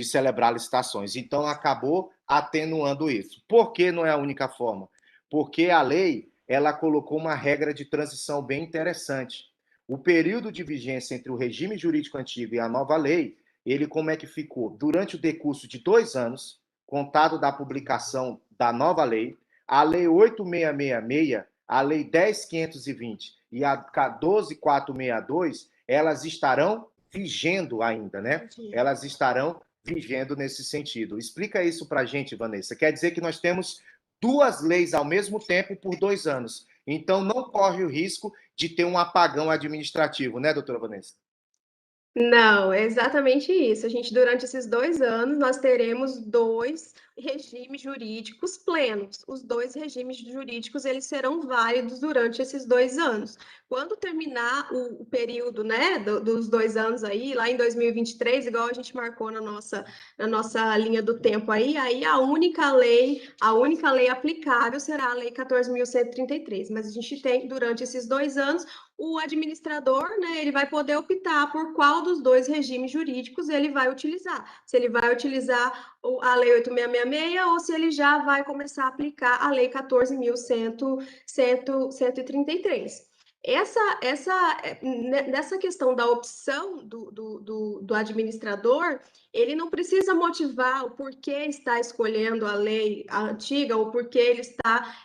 celebrar licitações. Então, acabou atenuando isso. Por que não é a única forma? Porque a lei ela colocou uma regra de transição bem interessante. O período de vigência entre o regime jurídico antigo e a nova lei, ele como é que ficou? Durante o decurso de 2 anos, contado da publicação da nova lei, a Lei 8666, a Lei 10.520 e a 12.462, elas estarão vigendo ainda, né? Elas estarão vigendo nesse sentido. Explica isso para a gente, Vanessa. Quer dizer que nós temos 2 leis ao mesmo tempo por 2 anos. Então, não corre o risco de ter um apagão administrativo, né, doutora Vanessa? Não, é exatamente isso. Durante esses 2 anos, nós teremos 2 regimes jurídicos plenos. Os 2 regimes jurídicos, eles serão válidos durante esses 2 anos. Quando terminar o período, né, dos 2 anos aí, lá em 2023, igual a gente marcou na nossa linha do tempo aí a única lei aplicável será a Lei 14.133. Mas a gente tem, durante esses 2 anos, o administrador, né, ele vai poder optar por qual dos 2 regimes jurídicos ele vai utilizar. Se ele vai utilizar a Lei 8.666 ou se ele já vai começar a aplicar a Lei 14.133. Nessa questão da opção do administrador, ele não precisa motivar o porquê está escolhendo a lei antiga ou porquê ele está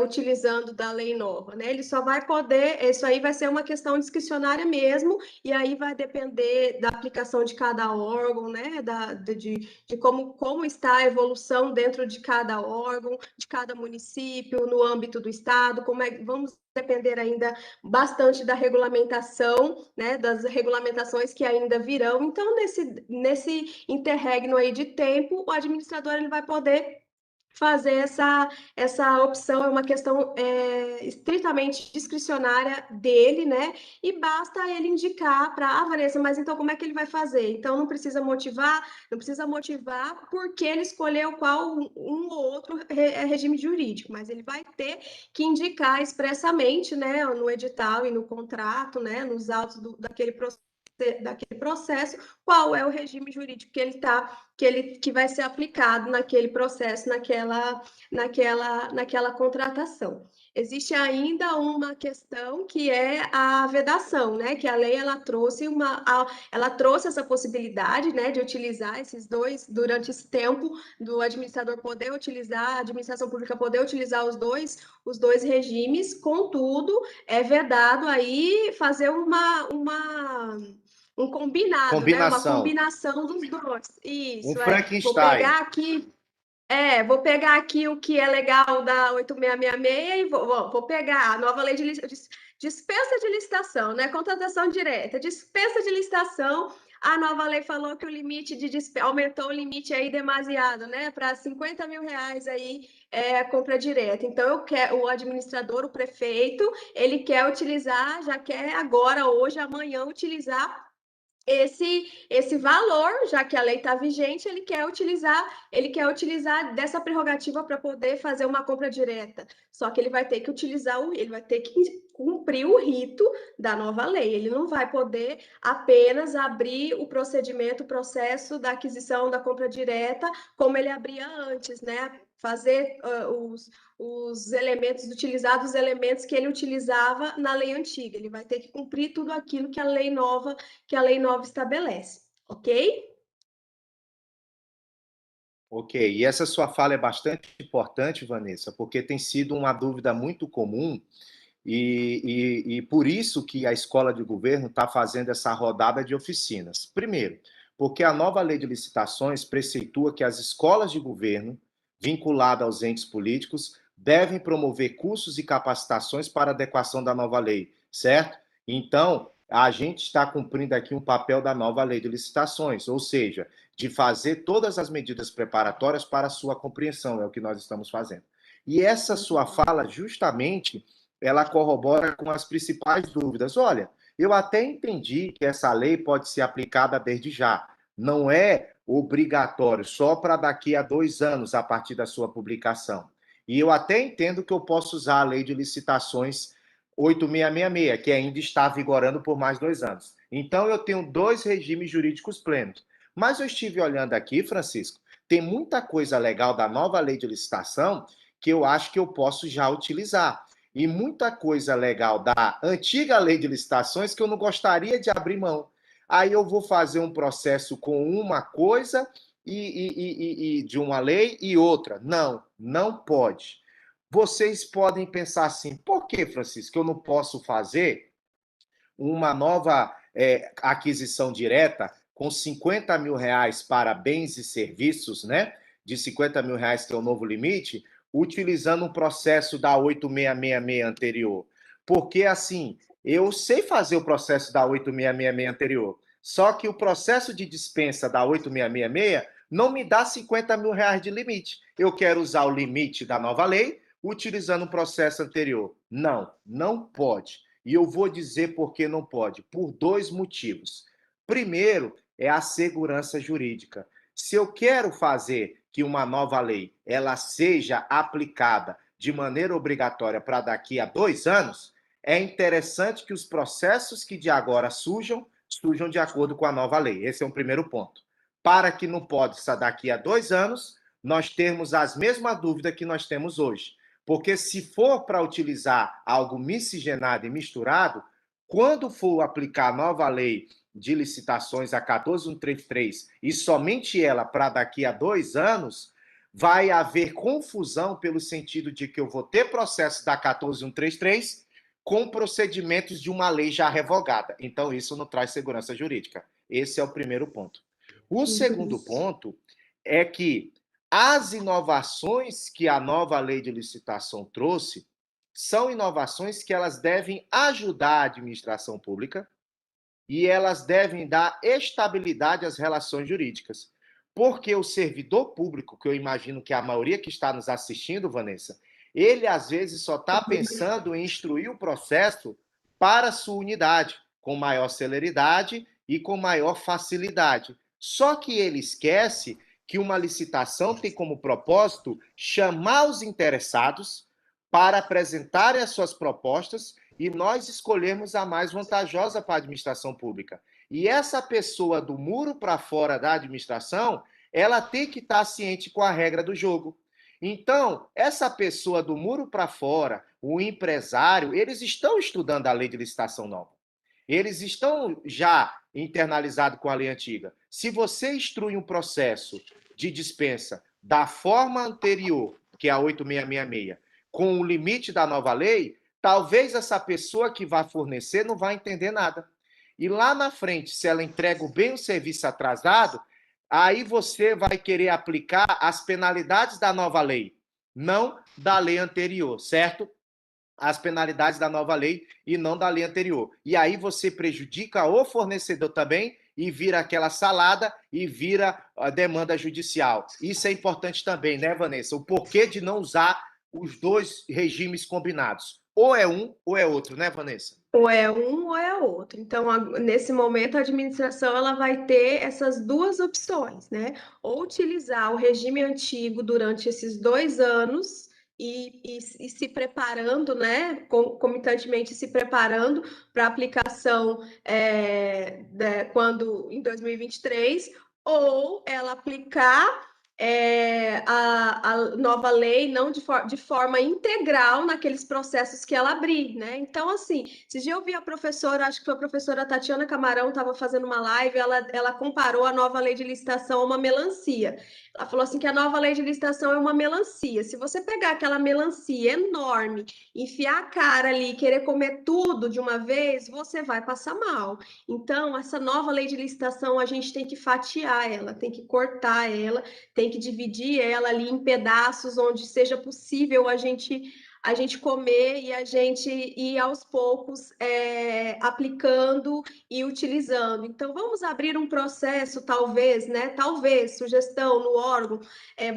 utilizando da lei nova, né? Ele só vai poder, isso aí vai ser uma questão discricionária mesmo, e aí vai depender da aplicação de cada órgão, né? De como está a evolução dentro de cada órgão, de cada município, no âmbito do estado, vamos depender ainda bastante da regulamentação, né, das regulamentações que ainda virão. Então, nesse interregno aí de tempo, o administrador ele vai poder fazer essa opção, é uma questão estritamente discricionária dele, né? E basta ele indicar para Vanessa, mas então como é que ele vai fazer? Então não precisa motivar porque ele escolheu qual um ou outro regime jurídico, mas ele vai ter que indicar expressamente, né, no edital e no contrato, né, nos autos daquele processo, daquele processo, qual é o regime jurídico que vai ser aplicado naquele processo, naquela contratação. Existe ainda uma questão que é a vedação, né? Que a lei ela trouxe essa possibilidade, né, de utilizar esses dois durante esse tempo do administrador poder utilizar, a administração pública poder utilizar os dois regimes, contudo, é vedado aí fazer um combinado, né? Uma combinação dos dois. Isso, Frankenstein. Vou pegar aqui o que é legal da 8666 e vou pegar a nova lei de dispensa de licitação, né? Contratação direta, dispensa de licitação. A nova lei falou que o limite aumentou o limite aí demasiado, né? Para R$50 mil aí a compra direta. Então, o administrador, o prefeito, ele quer utilizar, já quer agora, hoje, amanhã, utilizar esse valor, já que a lei está vigente, ele quer utilizar dessa prerrogativa para poder fazer uma compra direta. Só que ele vai ter que cumprir o rito da nova lei. Ele não vai poder apenas abrir o processo da aquisição da compra direta como ele abria antes, né? Fazer os elementos, utilizar os elementos que ele utilizava na lei antiga. Ele vai ter que cumprir tudo aquilo que a lei nova estabelece, ok? Ok, e essa sua fala é bastante importante, Vanessa, porque tem sido uma dúvida muito comum e por isso que a Escola de Governo está fazendo essa rodada de oficinas. Primeiro, porque a nova lei de licitações preceitua que as escolas de governo, vinculadas aos entes políticos, devem promover cursos e capacitações para adequação da nova lei, certo? Então, a gente está cumprindo aqui um papel da nova lei de licitações, ou seja, de fazer todas as medidas preparatórias para a sua compreensão, é o que nós estamos fazendo. E essa sua fala, justamente, ela corrobora com as principais dúvidas. Olha, eu até entendi que essa lei pode ser aplicada desde já. Não é obrigatório, só para daqui a 2 anos, a partir da sua publicação. E eu até entendo que eu posso usar a lei de licitações 8666, que ainda está vigorando por mais 2 anos. Então, eu tenho 2 regimes jurídicos plenos. Mas eu estive olhando aqui, Francisco, tem muita coisa legal da nova lei de licitação que eu acho que eu posso já utilizar. E muita coisa legal da antiga lei de licitações que eu não gostaria de abrir mão. Aí eu vou fazer um processo com uma coisa e de uma lei e outra. Não, não pode. Vocês podem pensar assim, por que, Francisco, eu não posso fazer uma nova aquisição direta com R$50 mil para bens e serviços, né? De R$50 mil que é o novo limite, utilizando um processo da 8666 anterior. Porque, assim, eu sei fazer o processo da 8666 anterior, só que o processo de dispensa da 8666 não me dá R$50 mil de limite. Eu quero usar o limite da nova lei utilizando o processo anterior. Não, não pode. E eu vou dizer por que não pode. Por 2 motivos. Primeiro, é a segurança jurídica. Se eu quero fazer que uma nova lei ela seja aplicada de maneira obrigatória para daqui a 2 anos, é interessante que os processos que de agora surjam de acordo com a nova lei. Esse é um primeiro ponto. Para que não possa, daqui a 2 anos, nós termos as mesmas dúvidas que nós temos hoje. Porque se for para utilizar algo miscigenado e misturado, quando for aplicar a nova lei de licitações, a 14133, e somente ela para daqui a 2 anos, vai haver confusão pelo sentido de que eu vou ter processo da 14133 com procedimentos de uma lei já revogada. Então, isso não traz segurança jurídica. Esse é o primeiro ponto. O segundo ponto é que as inovações que a nova lei de licitação trouxe são inovações que elas devem ajudar a administração pública e elas devem dar estabilidade às relações jurídicas. Porque o servidor público, que eu imagino que a maioria que está nos assistindo, Vanessa, ele às vezes só está pensando em instruir o processo para a sua unidade, com maior celeridade e com maior facilidade. Só que ele esquece que uma licitação tem como propósito chamar os interessados para apresentarem as suas propostas e nós escolhermos a mais vantajosa para a administração pública. E essa pessoa do muro para fora da administração, ela tem que estar ciente com a regra do jogo. Então, essa pessoa do muro para fora, o empresário, eles estão estudando a lei de licitação nova. Eles estão já internalizados com a lei antiga. Se você instrui um processo de dispensa da forma anterior, que é a 8666, com o limite da nova lei, talvez essa pessoa que vai fornecer não vai entender nada. E lá na frente, se ela entrega bem o serviço atrasado, aí você vai querer aplicar as penalidades da nova lei, não da lei anterior, certo? As penalidades da nova lei e não da lei anterior. E aí você prejudica o fornecedor também e vira aquela salada e vira a demanda judicial. Isso é importante também, né, Vanessa? O porquê de não usar os dois regimes combinados. Ou é um ou é outro, né, Vanessa? Ou é um ou é outro. Então, nesse momento, a administração ela vai ter essas duas opções, né? Ou utilizar o regime antigo durante esses 2 anos e se preparando, né? Comitantemente se preparando para aplicação quando em 2023, ou ela aplicar a nova lei não de forma integral naqueles processos que ela abrir, né? Então, assim, esses dias eu vi a professora, acho que foi a professora Tatiana Camarão, estava fazendo uma live, ela comparou a nova lei de licitação a uma melancia. Ela falou assim que a nova lei de licitação é uma melancia. Se você pegar aquela melancia enorme, enfiar a cara ali e querer comer tudo de uma vez, você vai passar mal. Então, essa nova lei de licitação, a gente tem que fatiar ela, tem que cortar ela, tem que dividir ela ali em pedaços onde seja possível a gente comer e a gente ir aos poucos aplicando e utilizando. Então, vamos abrir um processo, talvez, né? Talvez, sugestão no órgão,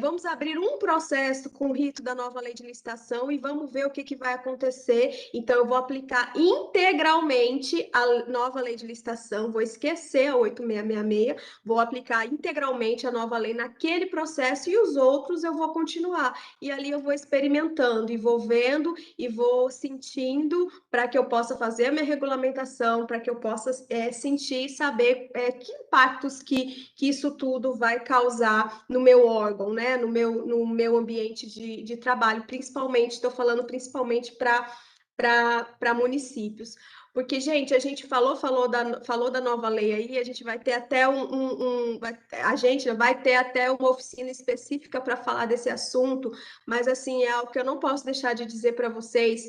vamos abrir um processo com o rito da nova lei de licitação e vamos ver o que vai acontecer. Então, eu vou aplicar integralmente a nova lei de licitação, vou esquecer a 8666, vou aplicar integralmente a nova lei naquele processo e os outros eu vou continuar. E ali eu vou experimentando e vou vendo e vou sentindo para que eu possa fazer a minha regulamentação, para que eu possa sentir e saber que impactos que isso tudo vai causar no meu órgão, né? No meu ambiente de trabalho, principalmente, estou falando principalmente para municípios. Porque, gente, a gente falou da nova lei aí, a gente vai ter até a gente vai ter até uma oficina específica para falar desse assunto, mas assim, é algo que eu não posso deixar de dizer para vocês,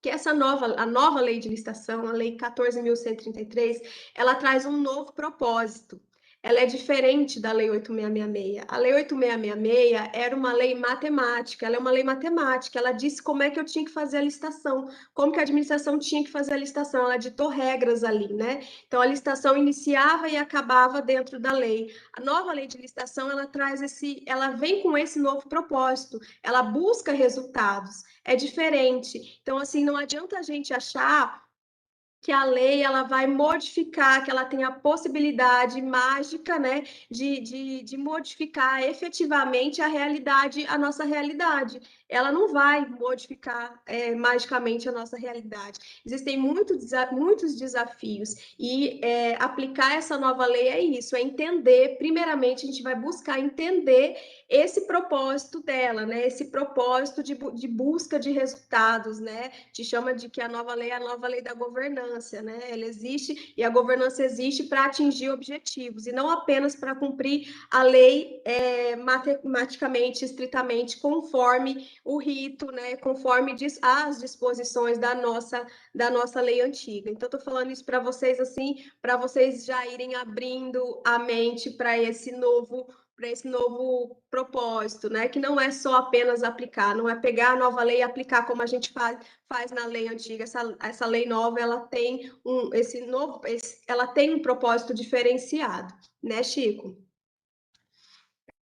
que a nova lei de licitação, a lei 14.133, ela traz um novo propósito. Ela é diferente da lei 8666. A lei 8666 era uma lei matemática, ela é uma lei matemática, ela disse como é que eu tinha que fazer a licitação, como que a administração tinha que fazer a licitação, ela ditou regras ali, né? Então, a licitação iniciava e acabava dentro da lei. A nova lei de licitação, ela vem com esse novo propósito, ela busca resultados, é diferente. Então, assim, não adianta a gente achar que a lei ela vai modificar, que ela tem a possibilidade mágica, né, de modificar efetivamente a nossa realidade. Ela não vai modificar magicamente a nossa realidade. Existem muitos desafios e aplicar essa nova lei é isso, é entender, primeiramente, a gente vai buscar entender esse propósito dela, né, esse propósito de busca de resultados, né, te chama de que a nova lei é a nova lei da governança, né? Ela existe e a governança existe para atingir objetivos e não apenas para cumprir a lei matematicamente, estritamente, conforme o rito, né? Conforme as disposições da nossa lei antiga. Então, estou falando isso para vocês assim, para vocês já irem abrindo a mente para esse novo propósito, né? Que não é só apenas aplicar, não é pegar a nova lei e aplicar como a gente faz na lei antiga. Essa lei nova, ela tem ela tem um propósito diferenciado, né, Chico?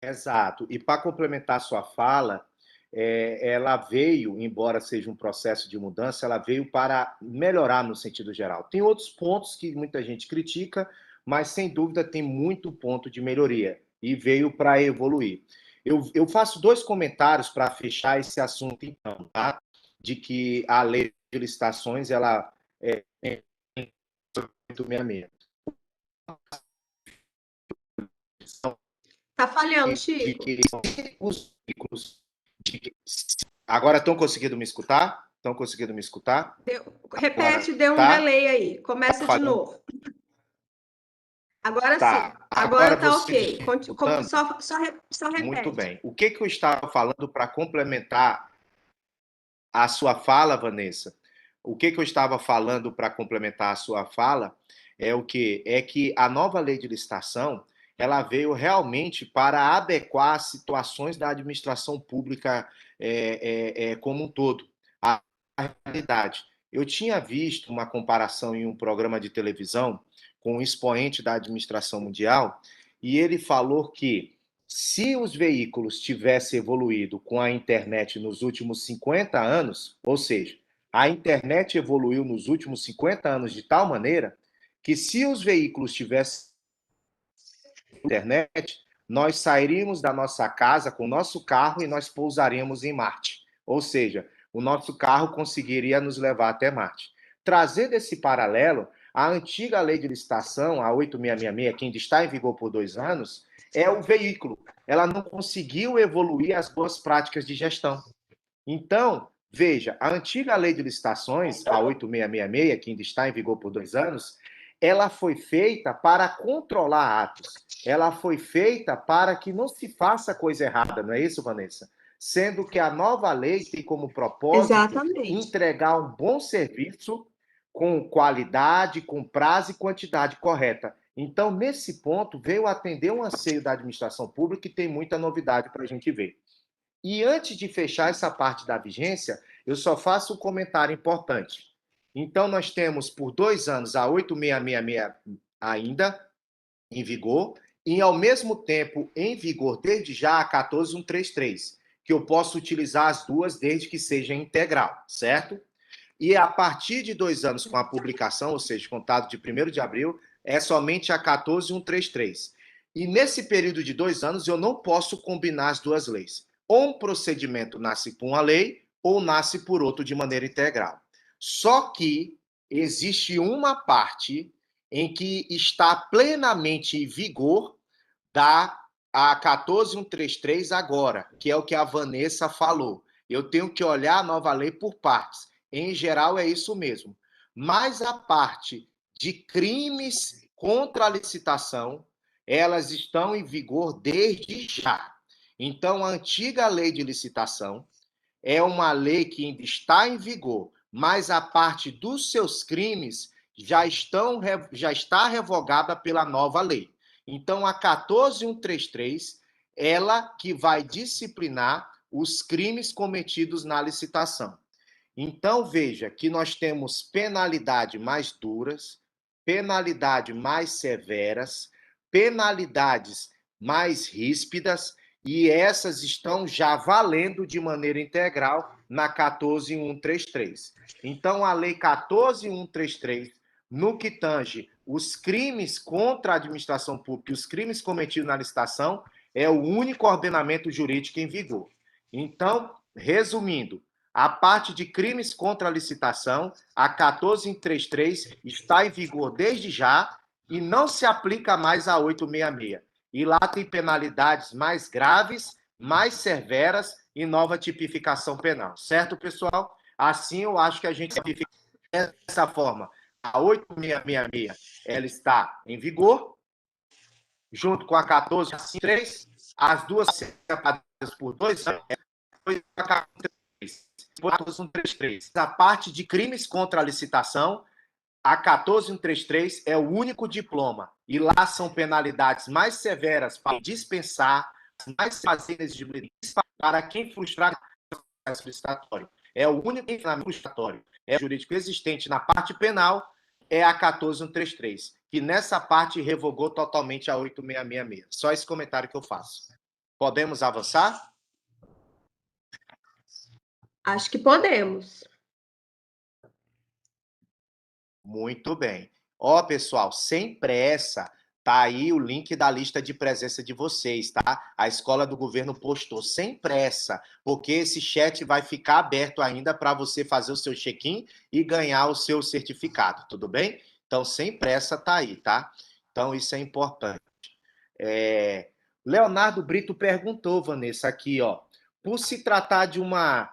Exato. E para complementar a sua fala, ela veio, embora seja um processo de mudança, ela veio para melhorar no sentido geral. Tem outros pontos que muita gente critica, mas sem dúvida tem muito ponto de melhoria e veio para evoluir. Eu faço 2 comentários para fechar esse assunto, então, tá? De que a lei de licitações, ela é 866. Tá falhando, de Chico. que os veículos... Agora estão conseguindo me escutar? Estão conseguindo me escutar? Repete, Agora, deu um tá? delay aí. Começa de novo. Agora sim. Tá. Agora Agora tá vocês ok. estão escutando? Só Muito repete. bem. O que eu estava falando para complementar a sua fala, Vanessa? O que eu estava falando para complementar a sua fala é o que? É que a nova lei de licitação ela veio realmente para adequar as situações da administração pública como um todo, à realidade. Eu tinha visto uma comparação em um programa de televisão com um expoente da administração mundial e ele falou que se os veículos tivessem evoluído com a internet nos últimos 50 anos, ou seja, a internet evoluiu nos últimos 50 anos de tal maneira que se os veículos tivessem internet, nós sairíamos da nossa casa com o nosso carro e nós pousaríamos em Marte. Ou seja, o nosso carro conseguiria nos levar até Marte. Trazendo esse paralelo, a antiga lei de licitação, a 8666, que ainda está em vigor por 2 anos, é o veículo. Ela não conseguiu evoluir as boas práticas de gestão. Então, veja, a antiga lei de licitações, a 8666, que ainda está em vigor por 2 anos, ela foi feita para controlar atos. Ela foi feita para que não se faça coisa errada, não é isso, Vanessa? Sendo que a nova lei tem como propósito Exatamente. entregar um bom serviço com qualidade, com prazo e quantidade correta. Então, nesse ponto, veio atender um anseio da administração pública e tem muita novidade para a gente ver. E antes de fechar essa parte da vigência, eu só faço um comentário importante. Então, nós temos por 2 anos a 8666 ainda em vigor, e ao mesmo tempo em vigor desde já a 14133, que eu posso utilizar as duas desde que seja integral, certo? E a partir de 2 anos com a publicação, ou seja, contado de 1º de abril, é somente a 14133. E nesse período de 2 anos eu não posso combinar as duas leis. Ou um procedimento nasce por uma lei, ou nasce por outro de maneira integral. Só que existe uma parte em que está plenamente em vigor da a 14133 agora, que é o que a Vanessa falou. Eu tenho que olhar a nova lei por partes. Em geral, é isso mesmo. Mas a parte de crimes contra a licitação, elas estão em vigor desde já. Então, a antiga lei de licitação é uma lei que ainda está em vigor, mas a parte dos seus crimes já está revogada pela nova lei. Então, a 14133, ela que vai disciplinar os crimes cometidos na licitação. Então, veja que nós temos penalidades mais duras, penalidades mais severas, penalidades mais ríspidas, e essas estão já valendo de maneira integral na 14133. Então, a Lei 14133, no que tange os crimes contra a administração pública e os crimes cometidos na licitação, é o único ordenamento jurídico em vigor. Então, resumindo, a parte de crimes contra a licitação, a 14133, está em vigor desde já e não se aplica mais a 866. E lá tem penalidades mais graves, mais severas e nova tipificação penal. Certo, pessoal? Assim, eu acho que a gente tipifica dessa forma. A 8666, ela está em vigor, junto com a 14133, as duas separadas por 2 anos, por 14133. A parte de crimes contra a licitação, a 14133 é o único diploma. E lá são penalidades mais severas para dispensar, mais fazer exigibilidade para quem frustrar o processo licitatório. É o único ensinamento licitatório. É o jurídico existente na parte penal, é a 14133, que nessa parte revogou totalmente a 8666. Só esse comentário que eu faço. Podemos avançar? Acho que podemos. Muito bem. Ó, pessoal, sem pressa, tá aí o link da lista de presença de vocês, tá? A Escola do Governo postou sem pressa, porque esse chat vai ficar aberto ainda para você fazer o seu check-in e ganhar o seu certificado, tudo bem? Então, sem pressa, tá aí, tá? Então, isso é importante. Leonardo Brito perguntou, Vanessa, aqui, ó, por se tratar de uma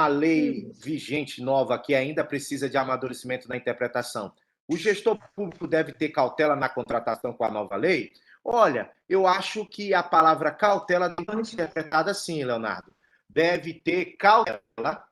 lei vigente nova que ainda precisa de amadurecimento na interpretação, o gestor público deve ter cautela na contratação com a nova lei? Olha, eu acho que a palavra cautela deve ser interpretada assim, Leonardo. Deve ter cautela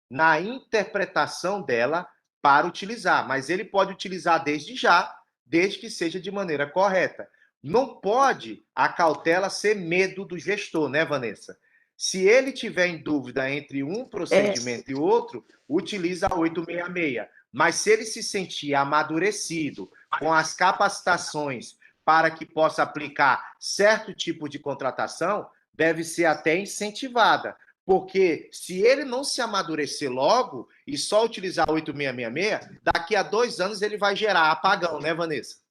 na interpretação dela para utilizar, mas ele pode utilizar desde já, desde que seja de maneira correta. Não pode a cautela ser medo do gestor, né, Vanessa? Se ele tiver em dúvida entre um procedimento e outro, utiliza a 866. Mas se ele se sentir amadurecido com as capacitações para que possa aplicar certo tipo de contratação, deve ser até incentivada. Porque se ele não se amadurecer logo e só utilizar 8666, daqui a 2 anos ele vai gerar apagão, né, Vanessa?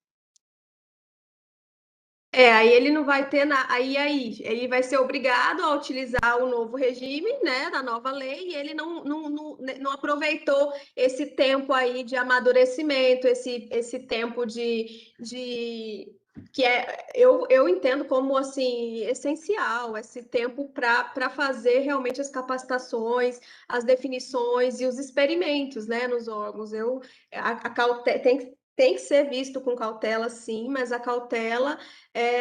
Aí ele não vai ter aí ele vai ser obrigado a utilizar o novo regime, né, da nova lei, e ele não aproveitou esse tempo aí de amadurecimento, esse tempo que eu entendo como assim essencial esse tempo para fazer realmente as capacitações, as definições e os experimentos, né, nos órgãos. Tem que ser visto com cautela, sim, mas a cautela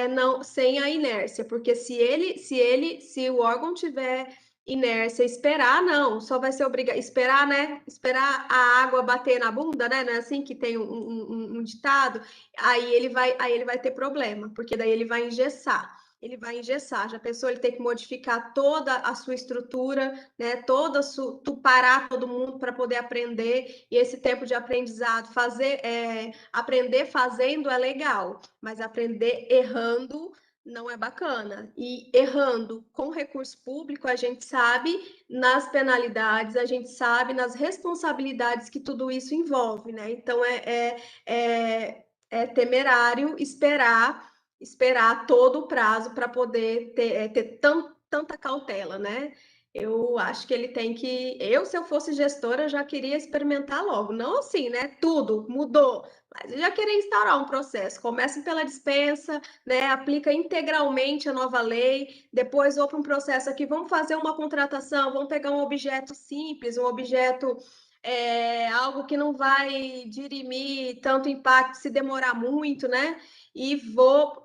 não sem a inércia, porque se o órgão tiver inércia, esperar, não, só vai ser obrigado esperar, né? Esperar a água bater na bunda, né? Não é assim que tem um ditado? Aí ele vai ter problema, porque daí ele vai engessar. Ele vai engessar. Já pensou ele ter que modificar toda a sua estrutura, né? Tu parar todo mundo para poder aprender, e esse tempo de aprendizado, aprender fazendo é legal, mas aprender errando não é bacana. E errando com recurso público, a gente sabe nas penalidades, a gente sabe nas responsabilidades que tudo isso envolve, né? Então é temerário esperar todo o prazo para poder ter tanta cautela, né? Eu acho que ele tem que. Se eu fosse gestora, já queria experimentar logo. Não assim, né? Tudo mudou. Mas eu já queria instaurar um processo. Começa pela dispensa, né? Aplica integralmente a nova lei. Depois vou para um processo aqui. Vamos fazer uma contratação, vamos pegar um objeto simples, um objeto. Algo que não vai dirimir tanto impacto se demorar muito, né? E vou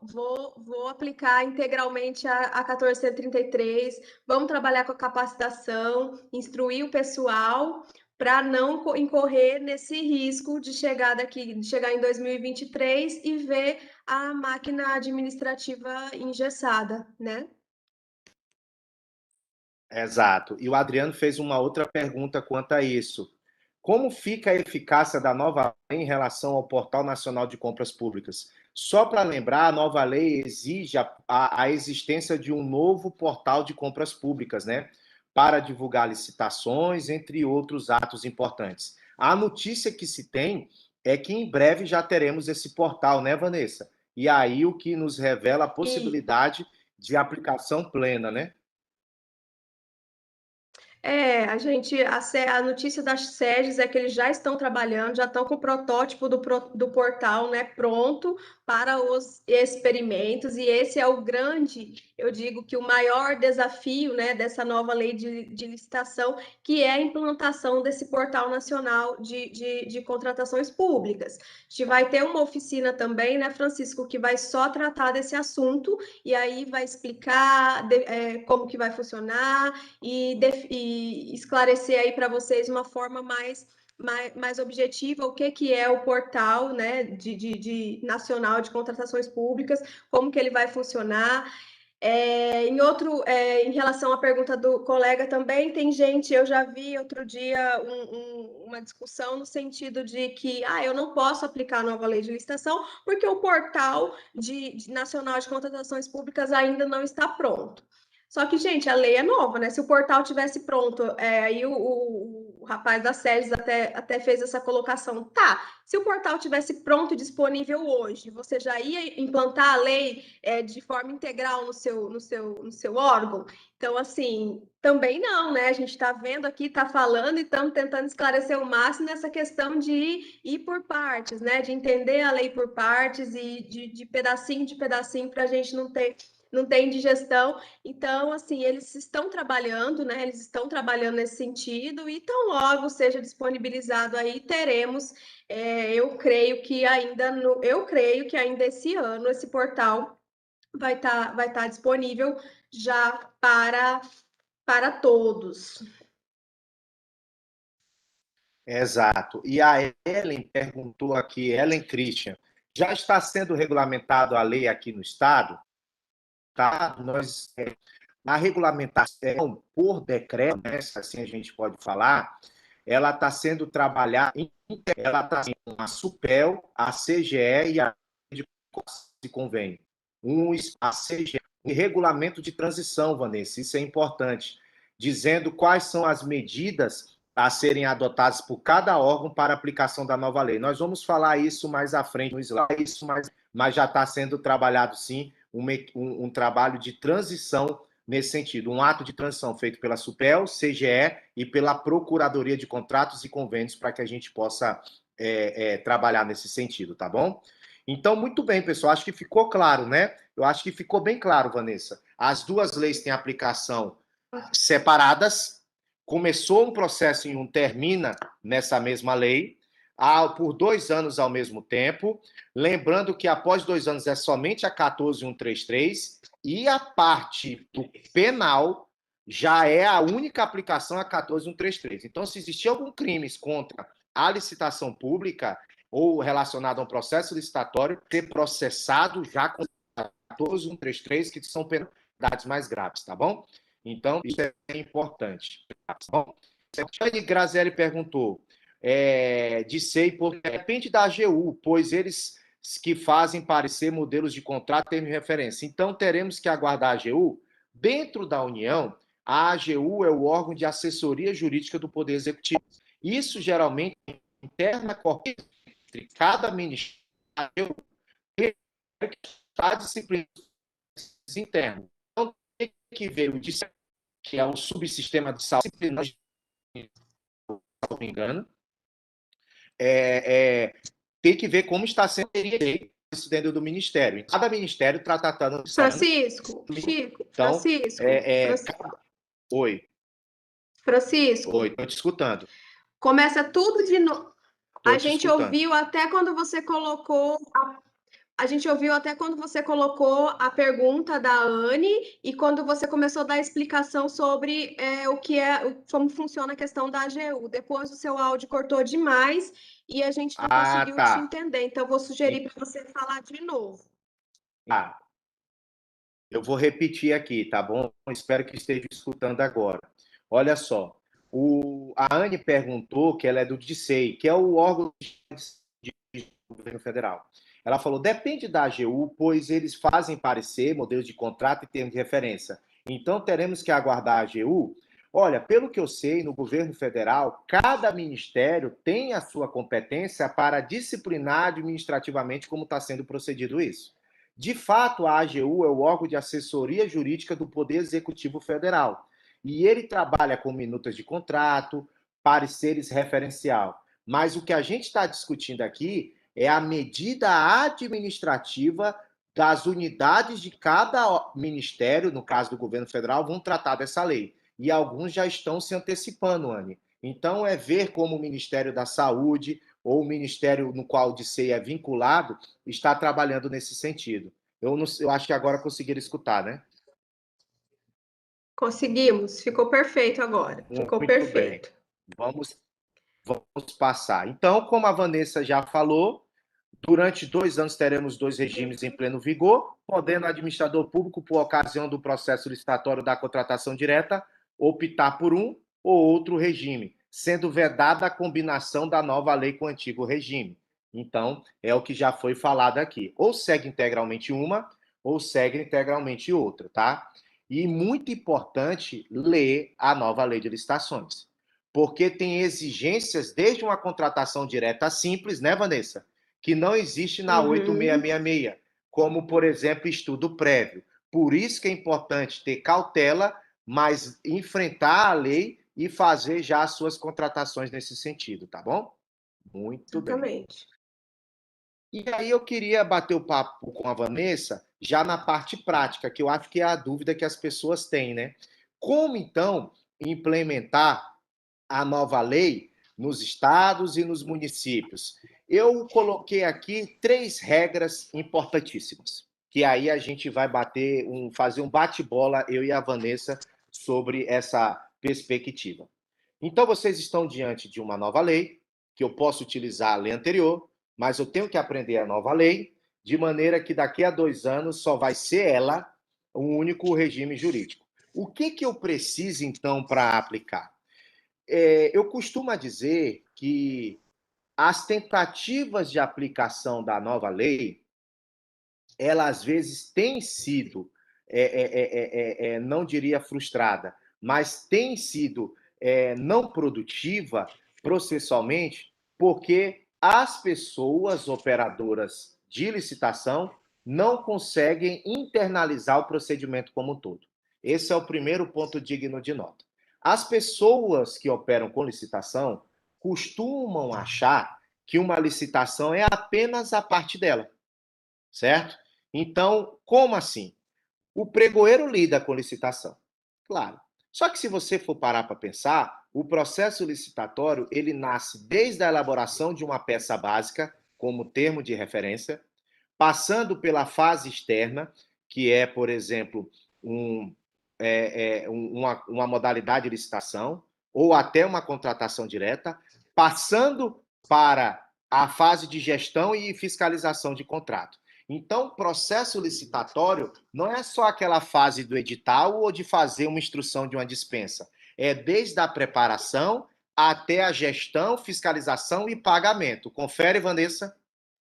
aplicar integralmente a 1433. Vamos trabalhar com a capacitação, instruir o pessoal para não incorrer nesse risco de chegar em 2023 e ver a máquina administrativa engessada, né? Exato. E o Adriano fez uma outra pergunta quanto a isso. Como fica a eficácia da nova lei em relação ao Portal Nacional de Compras Públicas? Só para lembrar, a nova lei exige a existência de um novo portal de compras públicas, né? Para divulgar licitações, entre outros atos importantes. A notícia que se tem é que em breve já teremos esse portal, né, Vanessa? E aí o que nos revela a possibilidade de aplicação plena, né? A notícia das sedes é que eles já estão trabalhando, já estão com o protótipo do portal, né, pronto para os experimentos, e esse é o grande, eu digo que o maior desafio, né, dessa nova lei de licitação, que é a implantação desse portal nacional de contratações públicas. A gente vai ter uma oficina também, né, Francisco, que vai só tratar desse assunto, e aí vai explicar como que vai funcionar, e esclarecer aí para vocês uma forma mais objetiva o que é o portal, né, de nacional de contratações públicas, como que ele vai funcionar. Em relação à pergunta do colega também, eu já vi outro dia uma discussão no sentido de que eu não posso aplicar a nova lei de licitação porque o portal nacional de contratações públicas ainda não está pronto. Só que, gente, a lei é nova, né? Se o portal tivesse pronto, aí o o rapaz da SERGES até fez essa colocação. Tá, se o portal tivesse pronto e disponível hoje, você já ia implantar a lei de forma integral no seu órgão? Então, assim, também não, né? A gente está vendo aqui, está falando e estamos tentando esclarecer o máximo nessa questão de ir por partes, né? De entender a lei por partes e de pedacinho para a gente não ter indigestão. Então, assim, eles estão trabalhando, né? Eles estão trabalhando nesse sentido e tão logo seja disponibilizado aí, teremos, eu creio que ainda esse ano esse portal vai estar disponível já para todos. Exato. E a Ellen perguntou aqui, Ellen Christian, já está sendo regulamentado a lei aqui no Estado? Tá? A regulamentação por decreto, né, assim a gente pode falar, ela está sendo trabalhada, ela está sendo a SUPEL, a CGE e a de convênio. A CGE, um regulamento de transição, Vanessa, isso é importante, dizendo quais são as medidas a serem adotadas por cada órgão para a aplicação da nova lei. Nós vamos falar isso mais à frente no slide, mas já está sendo trabalhado, sim, um trabalho de transição nesse sentido, um ato de transição feito pela SUPEL, CGE e pela Procuradoria de Contratos e Convênios para que a gente possa trabalhar nesse sentido, tá bom? Então, muito bem, pessoal, acho que ficou claro, né? Eu acho que ficou bem claro, Vanessa. As duas leis têm aplicação separadas, começou um processo em um, termina nessa mesma lei, por 2 anos ao mesmo tempo, lembrando que após 2 anos é somente a 14.133 e a parte do penal já é a única aplicação a 14.133. Então, se existir algum crime contra a licitação pública ou relacionado a um processo licitatório, ser processado já com 14.133, que são penalidades mais graves, tá bom? Então, isso é importante. Tá bom? A Graziele perguntou, depende da AGU, pois eles que fazem parecer modelos de contrato termo de referência. Então, teremos que aguardar a AGU. Dentro da União, a AGU é o órgão de assessoria jurídica do Poder Executivo. Isso, geralmente, interna entre cada ministério que está disciplinando interno. Então, tem que ver o que é o subsistema de saúde, se não me engano, tem que ver como está sendo isso dentro do Ministério. Cada Ministério está tratando... Francisco, Chico, então, Francisco. Oi. Francisco. Oi, estou te escutando. Começa tudo de novo. A gente ouviu até quando você colocou a gente ouviu até quando você colocou a pergunta da Anne e quando você começou a dar a explicação sobre como funciona a questão da AGU. Depois o seu áudio cortou demais e a gente não conseguiu te entender. Então, eu vou sugerir para você falar de novo. Eu vou repetir aqui, tá bom? Espero que esteja escutando agora. Olha só, a Anne perguntou que ela é do DICEI, que é o órgão do governo federal. Ela falou, depende da AGU, pois eles fazem parecer modelos de contrato e termos de referência. Então, teremos que aguardar a AGU? Olha, pelo que eu sei, no governo federal, cada ministério tem a sua competência para disciplinar administrativamente como está sendo procedido isso. De fato, a AGU é o órgão de assessoria jurídica do Poder Executivo Federal. E ele trabalha com minutas de contrato, pareceres referencial. Mas o que a gente está discutindo aqui é a medida administrativa das unidades de cada ministério, no caso do governo federal, vão tratar dessa lei. E alguns já estão se antecipando, Anne. Então, é ver como o Ministério da Saúde ou o ministério no qual o DICEI é vinculado está trabalhando nesse sentido. Eu acho que agora conseguiram escutar, né? Conseguimos. Ficou perfeito agora. Ficou muito perfeito. Bem. Vamos passar. Então, como a Vanessa já falou, durante 2 anos teremos 2 regimes em pleno vigor, podendo o administrador público, por ocasião do processo licitatório da contratação direta, optar por um ou outro regime, sendo vedada a combinação da nova lei com o antigo regime. Então, é o que já foi falado aqui. Ou segue integralmente uma, ou segue integralmente outra, tá? E muito importante ler a nova lei de licitações. porque tem exigências desde uma contratação direta simples, né, Vanessa? Que não existe na 8666, como, por exemplo, estudo prévio. Por isso que é importante ter cautela, mas enfrentar a lei e fazer já as suas contratações nesse sentido, tá bom? Muito bem. Exatamente. E aí eu queria bater o papo com a Vanessa, já na parte prática, que eu acho que é a dúvida que as pessoas têm, né? Como, então, implementar a nova lei nos estados e nos municípios? Eu coloquei aqui 3 regras importantíssimas, que aí a gente vai fazer um bate-bola, eu e a Vanessa, sobre essa perspectiva. Então, vocês estão diante de uma nova lei, que eu posso utilizar a lei anterior, mas eu tenho que aprender a nova lei, de maneira que daqui a 2 anos só vai ser ela um único regime jurídico. O que eu preciso, então, para aplicar? Eu costumo dizer que as tentativas de aplicação da nova lei, ela às vezes tem sido, não diria frustrada, mas tem sido não produtiva processualmente, porque as pessoas operadoras de licitação não conseguem internalizar o procedimento como um todo. Esse é o primeiro ponto digno de nota. As pessoas que operam com licitação costumam achar que uma licitação é apenas a parte dela, certo? Então, como assim? O pregoeiro lida com licitação, claro. Só que se você for parar para pensar, o processo licitatório ele nasce desde a elaboração de uma peça básica, como termo de referência, passando pela fase externa, que é, por exemplo, uma modalidade de licitação, ou até uma contratação direta, passando para a fase de gestão e fiscalização de contrato. Então, o processo licitatório não é só aquela fase do edital ou de fazer uma instrução de uma dispensa. É desde a preparação até a gestão, fiscalização e pagamento. Confere, Vanessa?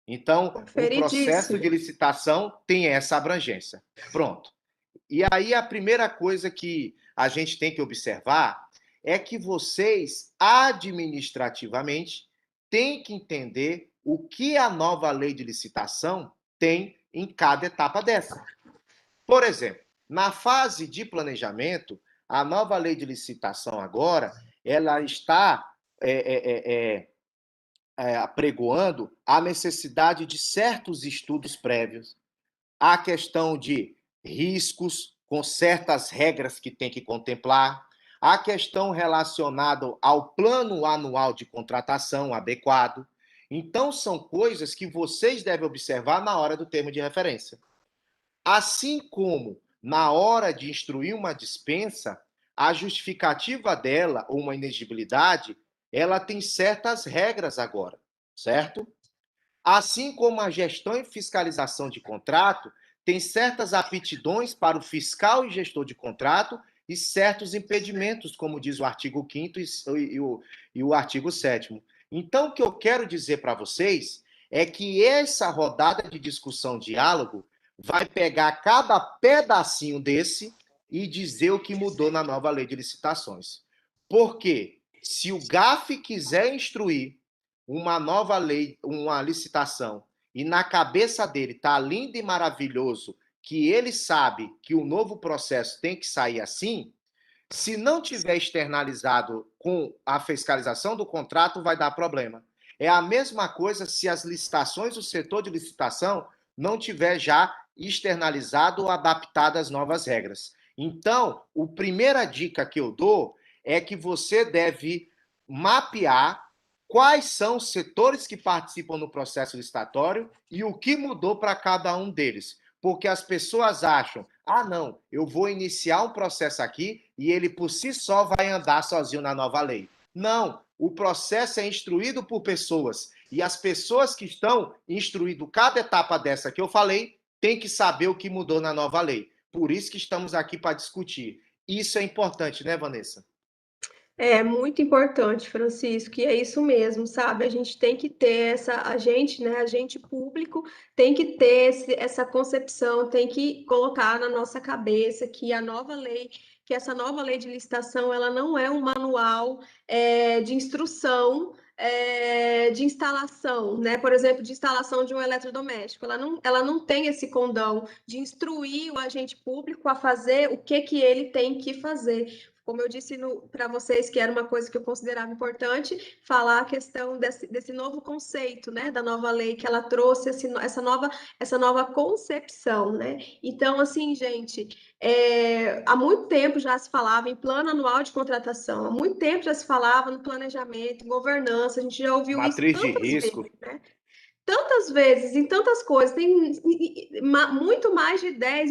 Então, o processo de licitação tem essa abrangência. Pronto. E aí, a primeira coisa que a gente tem que observar é que vocês, administrativamente, têm que entender o que a nova lei de licitação tem em cada etapa dessa. Por exemplo, na fase de planejamento, a nova lei de licitação agora, ela está apregoando a necessidade de certos estudos prévios, a questão de riscos com certas regras que tem que contemplar, a questão relacionada ao plano anual de contratação adequado. Então, são coisas que vocês devem observar na hora do termo de referência. Assim como, na hora de instruir uma dispensa, a justificativa dela, ou uma inexigibilidade, ela tem certas regras agora, certo? Assim como a gestão e fiscalização de contrato tem certas aptidões para o fiscal e gestor de contrato e certos impedimentos, como diz o artigo 5º e o artigo 7º. Então, o que eu quero dizer para vocês é que essa rodada de discussão, diálogo, vai pegar cada pedacinho desse e dizer o que mudou na nova lei de licitações. Porque se o GAF quiser instruir uma nova lei, uma licitação, e na cabeça dele está lindo e maravilhoso que ele sabe que o novo processo tem que sair assim, se não tiver externalizado com a fiscalização do contrato, vai dar problema. É a mesma coisa se as licitações, o setor de licitação, não tiver já externalizado ou adaptado às novas regras. Então, a primeira dica que eu dou é que você deve mapear quais são os setores que participam no processo licitatório e o que mudou para cada um deles. Porque as pessoas acham, não, eu vou iniciar um processo aqui e ele por si só vai andar sozinho na nova lei. Não, o processo é instruído por pessoas e as pessoas que estão instruindo cada etapa dessa que eu falei têm que saber o que mudou na nova lei. Por isso que estamos aqui para discutir. Isso é importante, né, Vanessa? É muito importante, Francisco, e é isso mesmo, sabe? A gente tem que ter agente público, tem que ter essa concepção, tem que colocar na nossa cabeça que a nova lei que essa nova lei de licitação ela não é um manual de instrução de instalação, né? Por exemplo, de instalação de um eletrodoméstico. Ela não tem esse condão de instruir o agente público a fazer o que ele tem que fazer. Como eu disse para vocês, que era uma coisa que eu considerava importante, falar a questão desse novo conceito, né, da nova lei, que ela trouxe essa nova concepção, né? Então, assim, gente, há muito tempo já se falava em plano anual de contratação, há muito tempo já se falava no planejamento, em governança, a gente já ouviu isso Matriz de tantas risco. vezes, né? Tantas vezes, em tantas coisas, tem muito mais de 10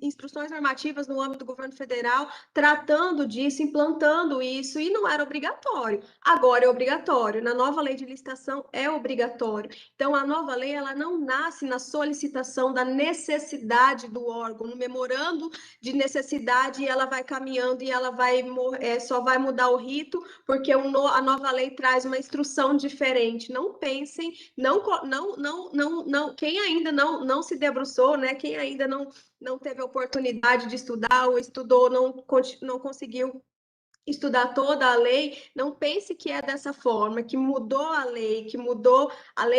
instruções normativas no âmbito do governo federal tratando disso, implantando isso, e não era obrigatório. Agora é obrigatório. Na nova lei de licitação é obrigatório. Então, a nova lei ela não nasce na solicitação da necessidade do órgão, no memorando de necessidade, e ela vai caminhando e ela só vai mudar o rito, porque a nova lei traz uma instrução diferente. Não pensem, quem ainda não se debruçou, né? Quem ainda não teve a oportunidade de estudar ou estudou, não conseguiu estudar toda a lei, não pense que é dessa forma, que mudou a lei,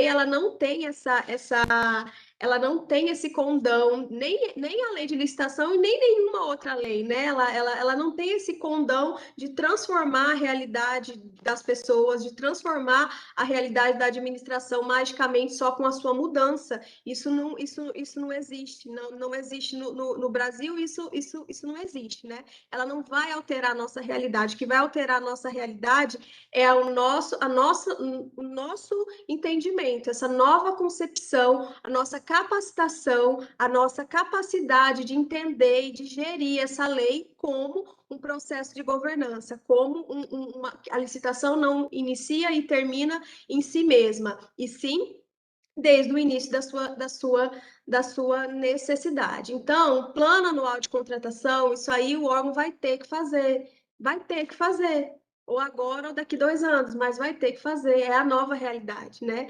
ela não tem ela não tem esse condão, nem a lei de licitação e nem nenhuma outra lei, né? Ela não tem esse condão de transformar a realidade das pessoas, de transformar a realidade da administração magicamente só com a sua mudança. Isso não existe, não existe no Brasil, isso não existe, né? Ela não vai alterar a nossa realidade. O que vai alterar a nossa realidade é o nosso entendimento, essa nova concepção, a nossa capacitação, a nossa capacidade de entender e de gerir essa lei como um processo de governança, como a licitação não inicia e termina em si mesma, e sim desde o início da sua necessidade. Então, plano anual de contratação, isso aí o órgão vai ter que fazer, ou agora ou daqui 2 anos, mas vai ter que fazer, é a nova realidade, né?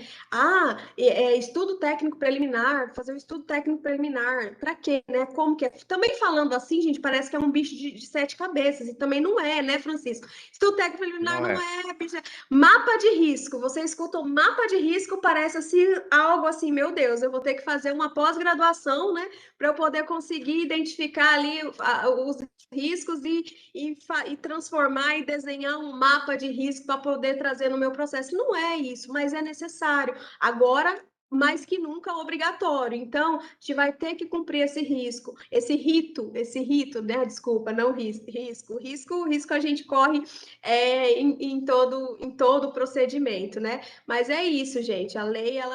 Estudo técnico preliminar, fazer um estudo técnico preliminar, para quê, né? Como que é? Também falando assim, gente, parece que é um bicho de 7 cabeças, e também não é, né, Francisco? Estudo técnico preliminar não é bicho. Mapa de risco, você escuta o mapa de risco, parece assim, algo assim, meu Deus, eu vou ter que fazer uma pós-graduação, né, para eu poder conseguir identificar ali os riscos e transformar e desenhar um mapa de risco para poder trazer no meu processo. Não é isso, mas é necessário. Agora, mais que nunca, obrigatório. Então, a gente vai ter que cumprir esse rito, né? Desculpa, não risco. Risco a gente corre em todo o procedimento, né? Mas é isso, gente. A lei a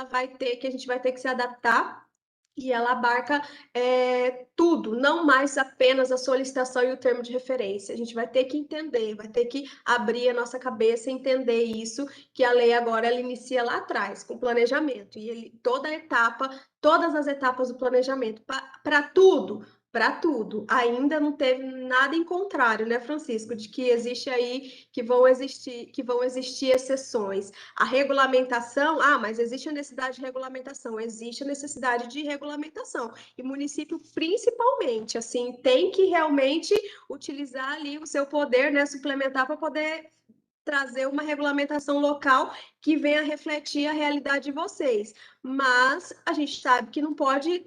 gente vai ter que se adaptar. E ela abarca tudo, não mais apenas a solicitação e o termo de referência. A gente vai ter que entender, vai ter que abrir a nossa cabeça e entender isso, que a lei agora ela inicia lá atrás, com planejamento. E todas as etapas do planejamento, para tudo. Para tudo. Ainda não teve nada em contrário, né, Francisco? De que existe aí, que vão existir exceções. A regulamentação, mas existe a necessidade de regulamentação, existe a necessidade de regulamentação. E município, principalmente, assim, tem que realmente utilizar ali o seu poder, né, suplementar para poder trazer uma regulamentação local que venha refletir a realidade de vocês. Mas a gente sabe que não pode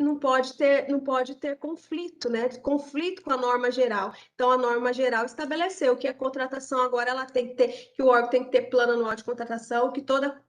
ter conflito, né? Conflito com a norma geral. Então, a norma geral estabeleceu que a contratação agora ela tem que ter, que o órgão tem que ter plano anual de contratação, que toda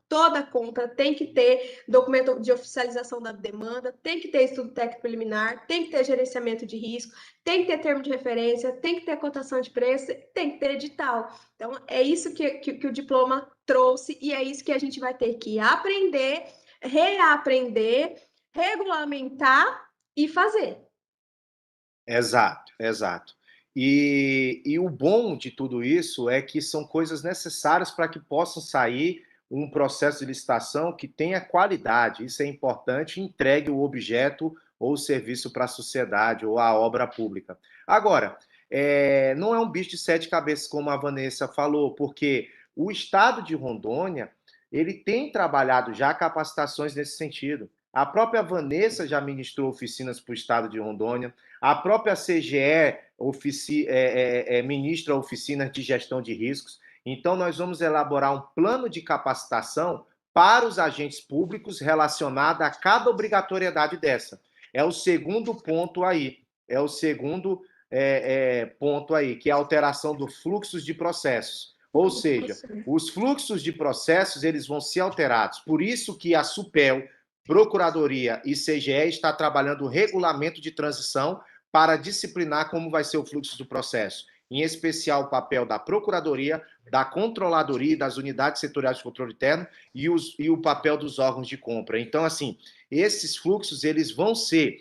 compra tem que ter documento de oficialização da demanda, tem que ter estudo técnico preliminar, tem que ter gerenciamento de risco, tem que ter termo de referência, tem que ter cotação de preço, tem que ter edital. Então, é isso que o diploma trouxe e é isso que a gente vai ter que aprender, reaprender, regulamentar e fazer. Exato, exato. E o bom de tudo isso é que são coisas necessárias para que possam sair um processo de licitação que tenha qualidade. Isso é importante, entregue o objeto ou o serviço para a sociedade ou a obra pública. Agora, não é um bicho de 7 cabeças, como a Vanessa falou, porque o estado de Rondônia ele tem trabalhado já capacitações nesse sentido. A própria Vanessa já ministrou oficinas para o estado de Rondônia. A própria CGE ministra oficinas de gestão de riscos. Então, nós vamos elaborar um plano de capacitação para os agentes públicos relacionado a cada obrigatoriedade dessa. É o segundo ponto aí. É o segundo ponto aí, que é a alteração dos fluxos de processos. Ou seja, os fluxos de processos eles vão ser alterados. Por isso que a SUPEL, Procuradoria e CGE está trabalhando o regulamento de transição para disciplinar como vai ser o fluxo do processo, em especial o papel da Procuradoria, da Controladoria e das unidades setoriais de controle interno e o papel dos órgãos de compra. Então, assim, esses fluxos eles vão ser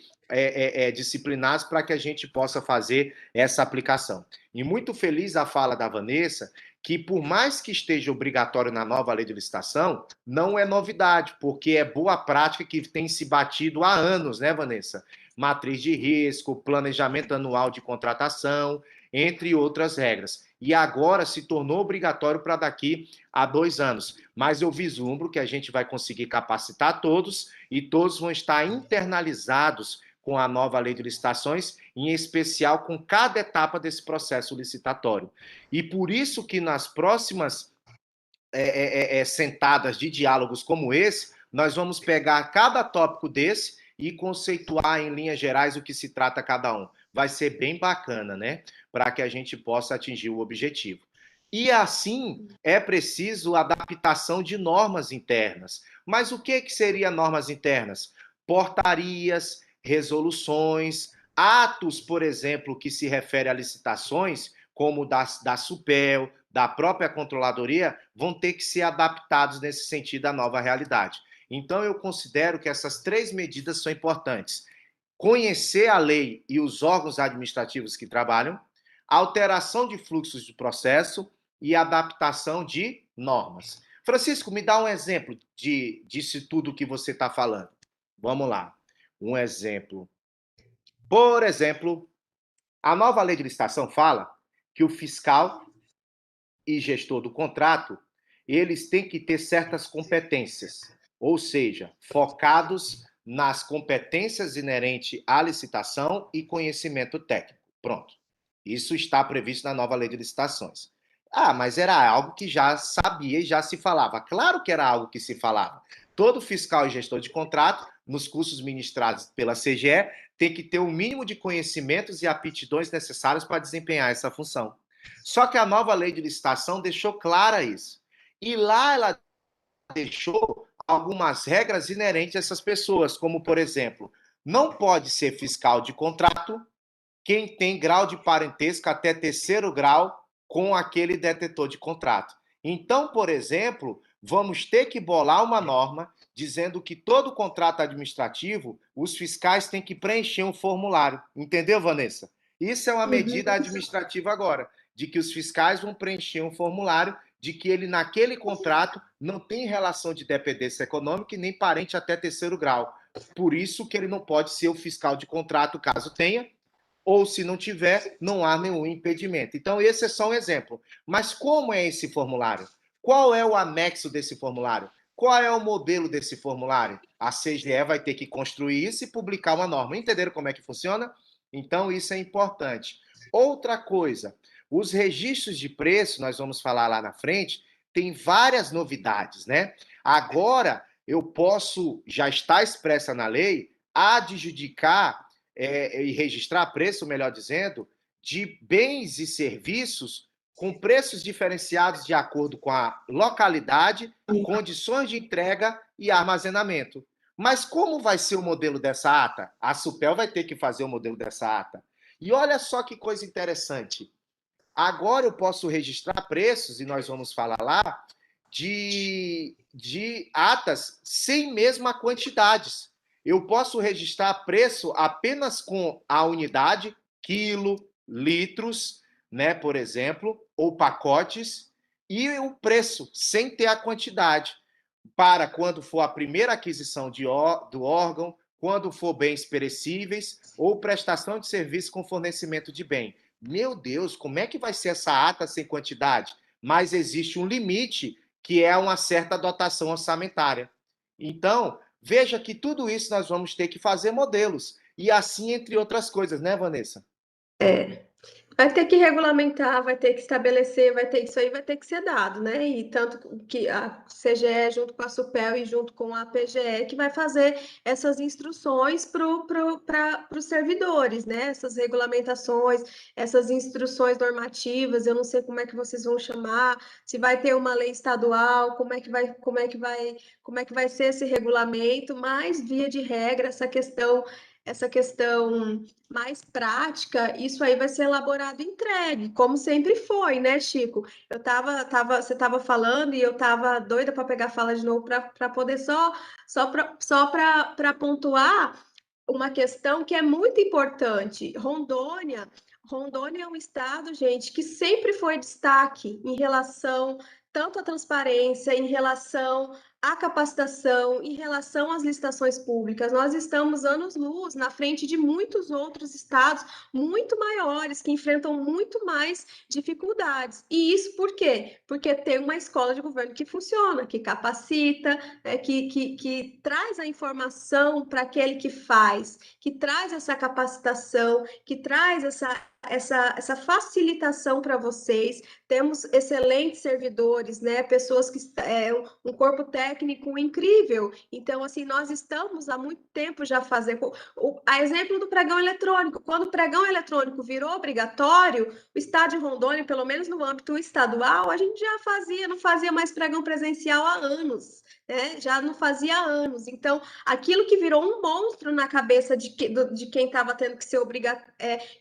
disciplinados para que a gente possa fazer essa aplicação. E muito feliz a fala da Vanessa, que por mais que esteja obrigatório na nova lei de licitação, não é novidade, porque é boa prática que tem se batido há anos, né, Vanessa? Matriz de risco, planejamento anual de contratação, entre outras regras. E agora se tornou obrigatório para daqui a 2 anos. Mas eu vislumbro que a gente vai conseguir capacitar todos e todos vão estar internalizados com a nova lei de licitações, em especial com cada etapa desse processo licitatório. E por isso que nas próximas sentadas de diálogos como esse, nós vamos pegar cada tópico desse e conceituar em linhas gerais o que se trata cada um. Vai ser bem bacana, né? Para que a gente possa atingir o objetivo. E assim é preciso adaptação de normas internas. Mas o que seria normas internas? Portarias, resoluções, atos, por exemplo, que se refere a licitações, como da SUPEL, da própria Controladoria, vão ter que ser adaptados nesse sentido à nova realidade. Então, eu considero que essas 3 medidas são importantes. Conhecer a lei e os órgãos administrativos que trabalham, alteração de fluxos de processo e adaptação de normas. Francisco, me dá um exemplo disso tudo que você está falando. Vamos lá. Um exemplo. Por exemplo, a nova lei de licitação fala que o fiscal e gestor do contrato, eles têm que ter certas competências, ou seja, focados nas competências inerentes à licitação e conhecimento técnico. Pronto. Isso está previsto na nova lei de licitações. Ah, mas era algo que já sabia e já se falava. Claro que era algo que se falava. Todo fiscal e gestor de contrato, nos cursos ministrados pela CGE, tem que ter o mínimo de conhecimentos e aptidões necessários para desempenhar essa função. Só que a nova lei de licitação deixou clara isso. E lá ela deixou algumas regras inerentes a essas pessoas, como, por exemplo, não pode ser fiscal de contrato quem tem grau de parentesco até 3º grau com aquele detetor de contrato. Então, por exemplo, vamos ter que bolar uma norma dizendo que todo contrato administrativo, os fiscais têm que preencher um formulário. Entendeu, Vanessa? Isso é uma medida administrativa agora, de que os fiscais vão preencher um formulário de que ele, naquele contrato, não tem relação de dependência econômica e nem parente até 3º grau. Por isso que ele não pode ser o fiscal de contrato, caso tenha, ou se não tiver, não há nenhum impedimento. Então, esse é só um exemplo. Mas como é esse formulário? Qual é o anexo desse formulário? Qual é o modelo desse formulário? A CGE vai ter que construir isso e publicar uma norma. Entenderam como é que funciona? Então, isso é importante. Outra coisa, os registros de preço, nós vamos falar lá na frente, tem várias novidades, né? Agora, eu posso, já está expressa na lei, adjudicar e registrar preço, melhor dizendo, de bens e serviços com preços diferenciados de acordo com a localidade, condições de entrega e armazenamento. Mas como vai ser o modelo dessa ata? A SUPEL vai ter que fazer o modelo dessa ata. E olha só que coisa interessante. Agora eu posso registrar preços, e nós vamos falar lá, de atas sem mesma quantidades. Eu posso registrar preço apenas com a unidade, quilo, litros, né, por exemplo, ou pacotes, e o preço, sem ter a quantidade, para quando for a primeira aquisição do órgão, quando for bens perecíveis, ou prestação de serviço com fornecimento de bem. Meu Deus, como é que vai ser essa ata sem quantidade? Mas existe um limite, que é uma certa dotação orçamentária. Então, Veja que tudo isso nós vamos ter que fazer modelos. E assim, entre outras coisas, né, Vanessa? Vai ter que regulamentar, vai ter que estabelecer, isso aí vai ter que ser dado, né? E tanto que a CGE, junto com a Supel e junto com a PGE, que vai fazer essas instruções para os servidores, né? Essas regulamentações, essas instruções normativas, eu não sei como é que vocês vão chamar, se vai ter uma lei estadual, como é que vai ser esse regulamento, mas via de regra, essa questão mais prática, isso aí vai ser elaborado e entregue, como sempre foi, né, Chico? Você estava falando e eu estava doida para pegar a fala de novo para poder só para pontuar uma questão que é muito importante. Rondônia é um estado, gente, que sempre foi destaque em relação tanto à transparência, em relação à capacitação, em relação às licitações públicas. Nós estamos anos-luz na frente de muitos outros estados muito maiores, que enfrentam muito mais dificuldades. E isso por quê? Porque tem uma escola de governo que funciona, que capacita, que traz a informação para aquele que faz, que traz essa capacitação, que traz essa facilitação para vocês. Temos excelentes servidores, né? Pessoas que um corpo técnico incrível. Então, assim, nós estamos há muito tempo já fazendo. A exemplo do pregão eletrônico. Quando o pregão eletrônico virou obrigatório, o Estado de Rondônia, pelo menos no âmbito estadual, a gente já não fazia mais pregão presencial há anos. Né? Já não fazia há anos. Então, aquilo que virou um monstro na cabeça de quem estava tendo que ser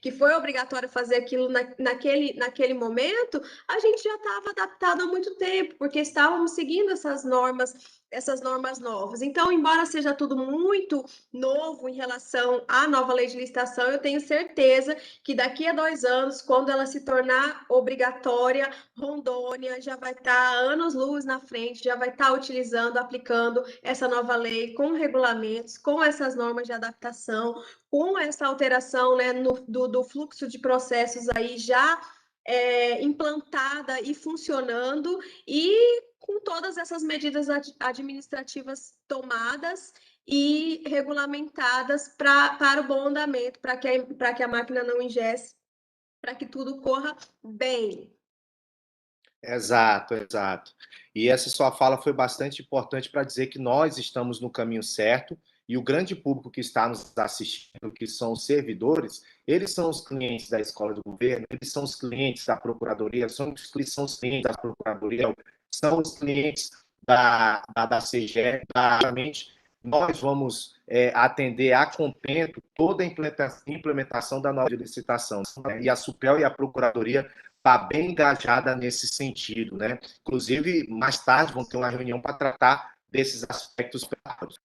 que foi obrigatório fazer aquilo naquele momento, a gente já estava adaptado há muito tempo, porque estávamos seguindo essas normas novas. Então, embora seja tudo muito novo em relação à nova lei de licitação, eu tenho certeza que daqui a 2 anos, quando ela se tornar obrigatória, Rondônia já vai estar anos-luz na frente, já vai estar utilizando, aplicando essa nova lei com regulamentos, com essas normas de adaptação, com essa alteração, né, do fluxo de processos aí já implantada e funcionando, e com todas essas medidas administrativas tomadas e regulamentadas para o bom andamento, para que a máquina não ingesse, para que tudo corra bem. Exato, exato. E essa sua fala foi bastante importante para dizer que nós estamos no caminho certo e o grande público que está nos assistindo, que são os servidores, eles são os clientes da escola do governo, eles são os clientes da procuradoria, são os clientes da procuradoria, são os clientes da CGE, realmente nós vamos atender a contento toda a implementação da nova licitação. Né? E a Supel e a Procuradoria está bem engajada nesse sentido, né? Inclusive, mais tarde vão ter uma reunião para tratar desses aspectos preparatórios.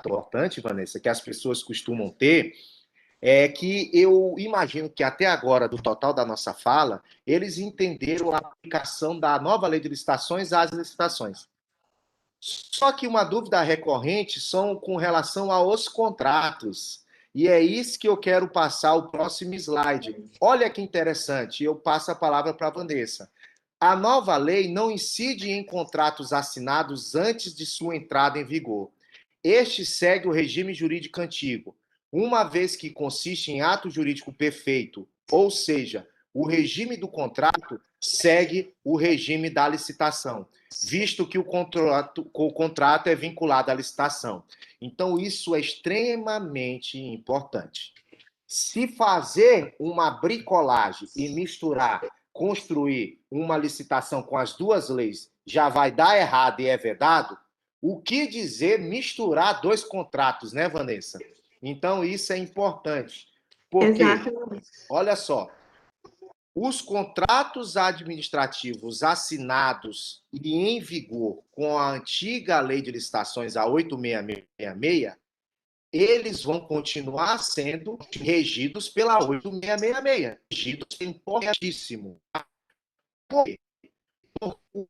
Importante, Vanessa, que as pessoas costumam ter é que eu imagino que até agora, do total da nossa fala, eles entenderam a aplicação da nova lei de licitações às licitações. Só que uma dúvida recorrente são com relação aos contratos. E é isso que eu quero passar o próximo slide. Olha que interessante, eu passo a palavra para a Vanessa. A nova lei não incide em contratos assinados antes de sua entrada em vigor. Este segue o regime jurídico antigo, uma vez que consiste em ato jurídico perfeito, ou seja, o regime do contrato segue o regime da licitação, visto que o contrato é vinculado à licitação. Então, isso é extremamente importante. Se fazer uma bricolagem e misturar, construir uma licitação com as duas leis já vai dar errado e é vedado, o que dizer misturar 2 contratos, né, Vanessa? Então, isso é importante. Porque, exatamente. Olha só, os contratos administrativos assinados e em vigor com a antiga lei de licitações, a 8666, eles vão continuar sendo regidos pela 8666. Regidos é importantíssimo. Porque o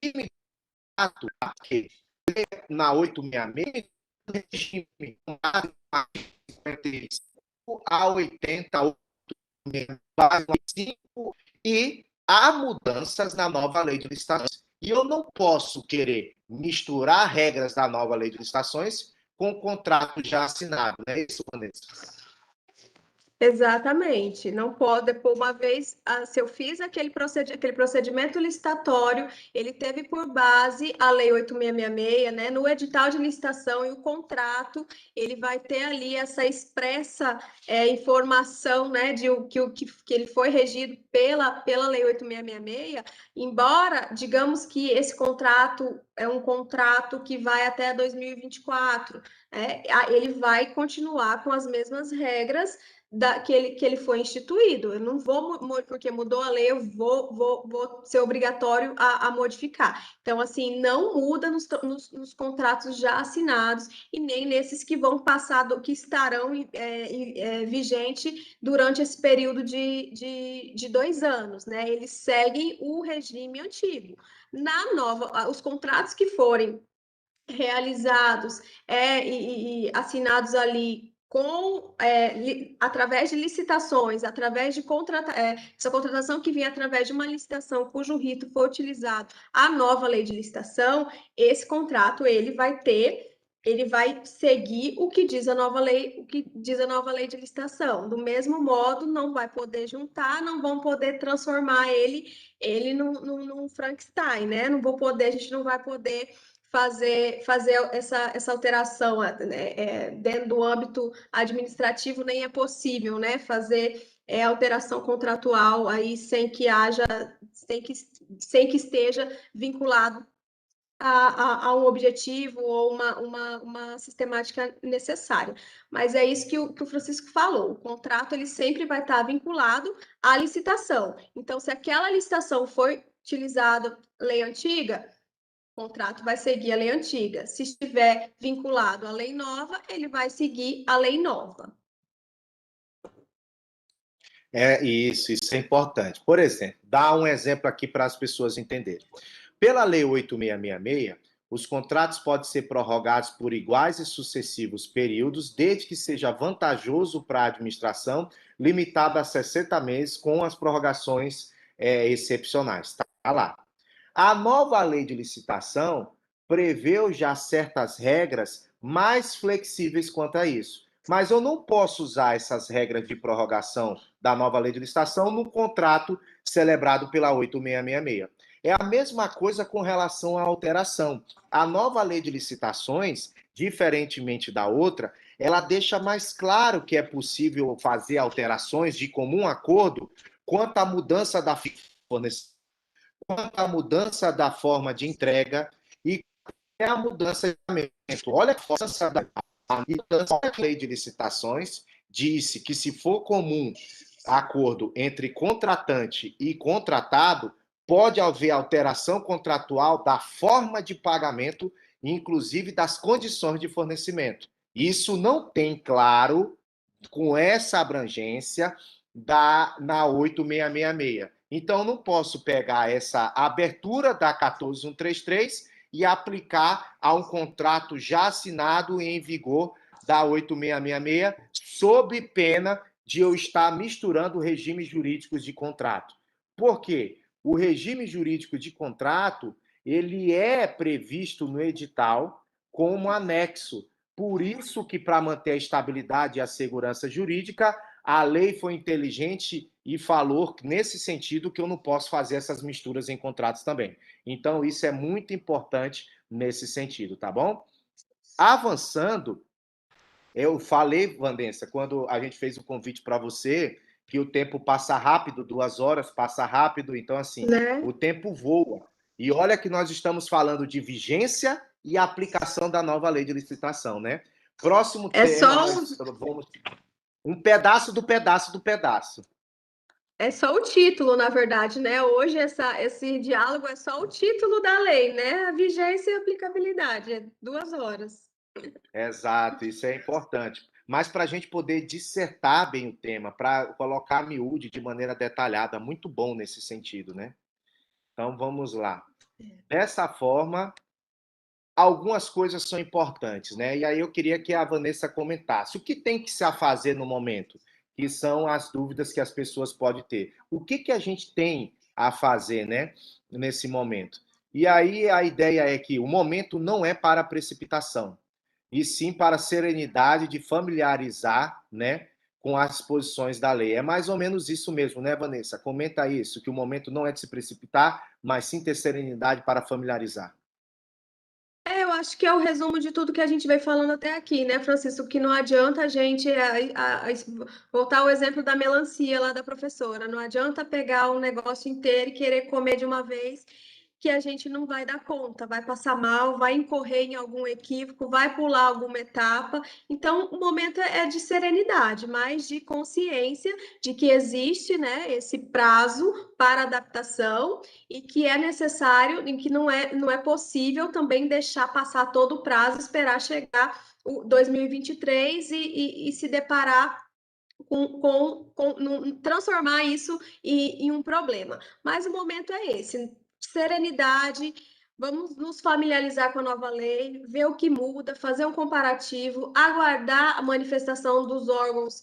imediato, na 866, regime a 80, e há mudanças na nova lei de licitações. E eu não posso querer misturar regras da nova lei de licitações com o contrato já assinado, não é isso, Vanessa? Exatamente, não pode, por uma vez, se eu fiz aquele procedimento licitatório, ele teve por base a Lei 8.666, né? No edital de licitação e o contrato, ele vai ter ali essa expressa informação, né, de que ele foi regido pela Lei 8.666, embora, digamos que esse contrato é um contrato que vai até 2024, né? Ele vai continuar com as mesmas regras que ele foi instituído. Eu não vou, porque mudou a lei, eu vou ser obrigatório a modificar. Então, assim, não muda nos contratos já assinados e nem nesses que vão passar, que estarão vigente durante esse período de 2 anos, né? Eles seguem o regime antigo. Na nova, os contratos que forem realizados e assinados ali através de licitações, através de essa contratação que vem através de uma licitação cujo rito foi utilizado a nova lei de licitação, esse contrato ele vai seguir o que diz a nova lei de licitação. Do mesmo modo, não vai poder juntar, não vão poder transformar ele num Frankenstein, né? A gente não vai poder fazer essa alteração, né? Dentro do âmbito administrativo nem é possível, né? Fazer alteração contratual aí sem que esteja vinculado a um objetivo ou uma sistemática necessária. Mas é isso que o Francisco falou, o contrato ele sempre vai estar vinculado à licitação. Então, se aquela licitação foi utilizada lei antiga, o contrato vai seguir a lei antiga. Se estiver vinculado à lei nova, ele vai seguir a lei nova. Isso é importante. Por exemplo, dá um exemplo aqui para as pessoas entenderem. Pela Lei 8.666, os contratos podem ser prorrogados por iguais e sucessivos períodos, desde que seja vantajoso para a administração, limitado a 60 meses, com as prorrogações excepcionais. Está lá. A nova lei de licitação preveu já certas regras mais flexíveis quanto a isso. Mas eu não posso usar essas regras de prorrogação da nova lei de licitação no contrato celebrado pela 8.666. É a mesma coisa com relação à alteração. A nova lei de licitações, diferentemente da outra, ela deixa mais claro que é possível fazer alterações de comum acordo quanto à mudança da fornecimento, quanto à mudança da forma de entrega e a mudança de pagamento. Olha a mudança da lei de licitações disse que se for comum acordo entre contratante e contratado, pode haver alteração contratual da forma de pagamento, inclusive das condições de fornecimento. Isso não tem claro com essa abrangência na 8.666. Então, não posso pegar essa abertura da 14.133 e aplicar a um contrato já assinado e em vigor da 8.666, sob pena de eu estar misturando regimes jurídicos de contrato. Por quê? O regime jurídico de contrato, ele é previsto no edital como anexo. Por isso que, para manter a estabilidade e a segurança jurídica, a lei foi inteligente e falou nesse sentido que eu não posso fazer essas misturas em contratos também. Então, isso é muito importante nesse sentido, tá bom? Avançando, eu falei, Vanessa, quando a gente fez o convite para você, que o tempo passa rápido, 2 horas passa rápido, então, assim, Né? o tempo voa. E olha que nós estamos falando de vigência e aplicação da nova lei de licitação, né? Próximo tema, nós vamos... Um pedaço do pedaço do pedaço. É só o título, na verdade, né? Hoje esse diálogo é só o título da lei, né? A vigência e a aplicabilidade, é 2 horas. Exato, isso é importante. Mas para a gente poder dissertar bem o tema, para colocar a miúde de maneira detalhada, muito bom nesse sentido, né? Então vamos lá. Dessa forma, algumas coisas são importantes, né? E aí eu queria que a Vanessa comentasse. O que tem que se fazer no momento? Que são as dúvidas que as pessoas podem ter. O que a gente tem a fazer, né, nesse momento? E aí a ideia é que o momento não é para precipitação, e sim para serenidade de familiarizar, né, com as disposições da lei. É mais ou menos isso mesmo, né, Vanessa? Comenta isso, que o momento não é de se precipitar, mas sim ter serenidade para familiarizar. Eu acho que é o resumo de tudo que a gente vem falando até aqui, né, Francisco? Que não adianta a gente voltar ao exemplo da melancia lá da professora. Não adianta pegar o negócio inteiro e querer comer de uma vez, que a gente não vai dar conta, vai passar mal, vai incorrer em algum equívoco, vai pular alguma etapa. Então, o momento é de serenidade, mas de consciência de que existe, né, esse prazo para adaptação e que é necessário, e que não é possível também deixar passar todo o prazo, esperar chegar o 2023 e se deparar transformar isso em um problema. Mas o momento é esse, serenidade, vamos nos familiarizar com a nova lei, ver o que muda, fazer um comparativo, aguardar a manifestação dos órgãos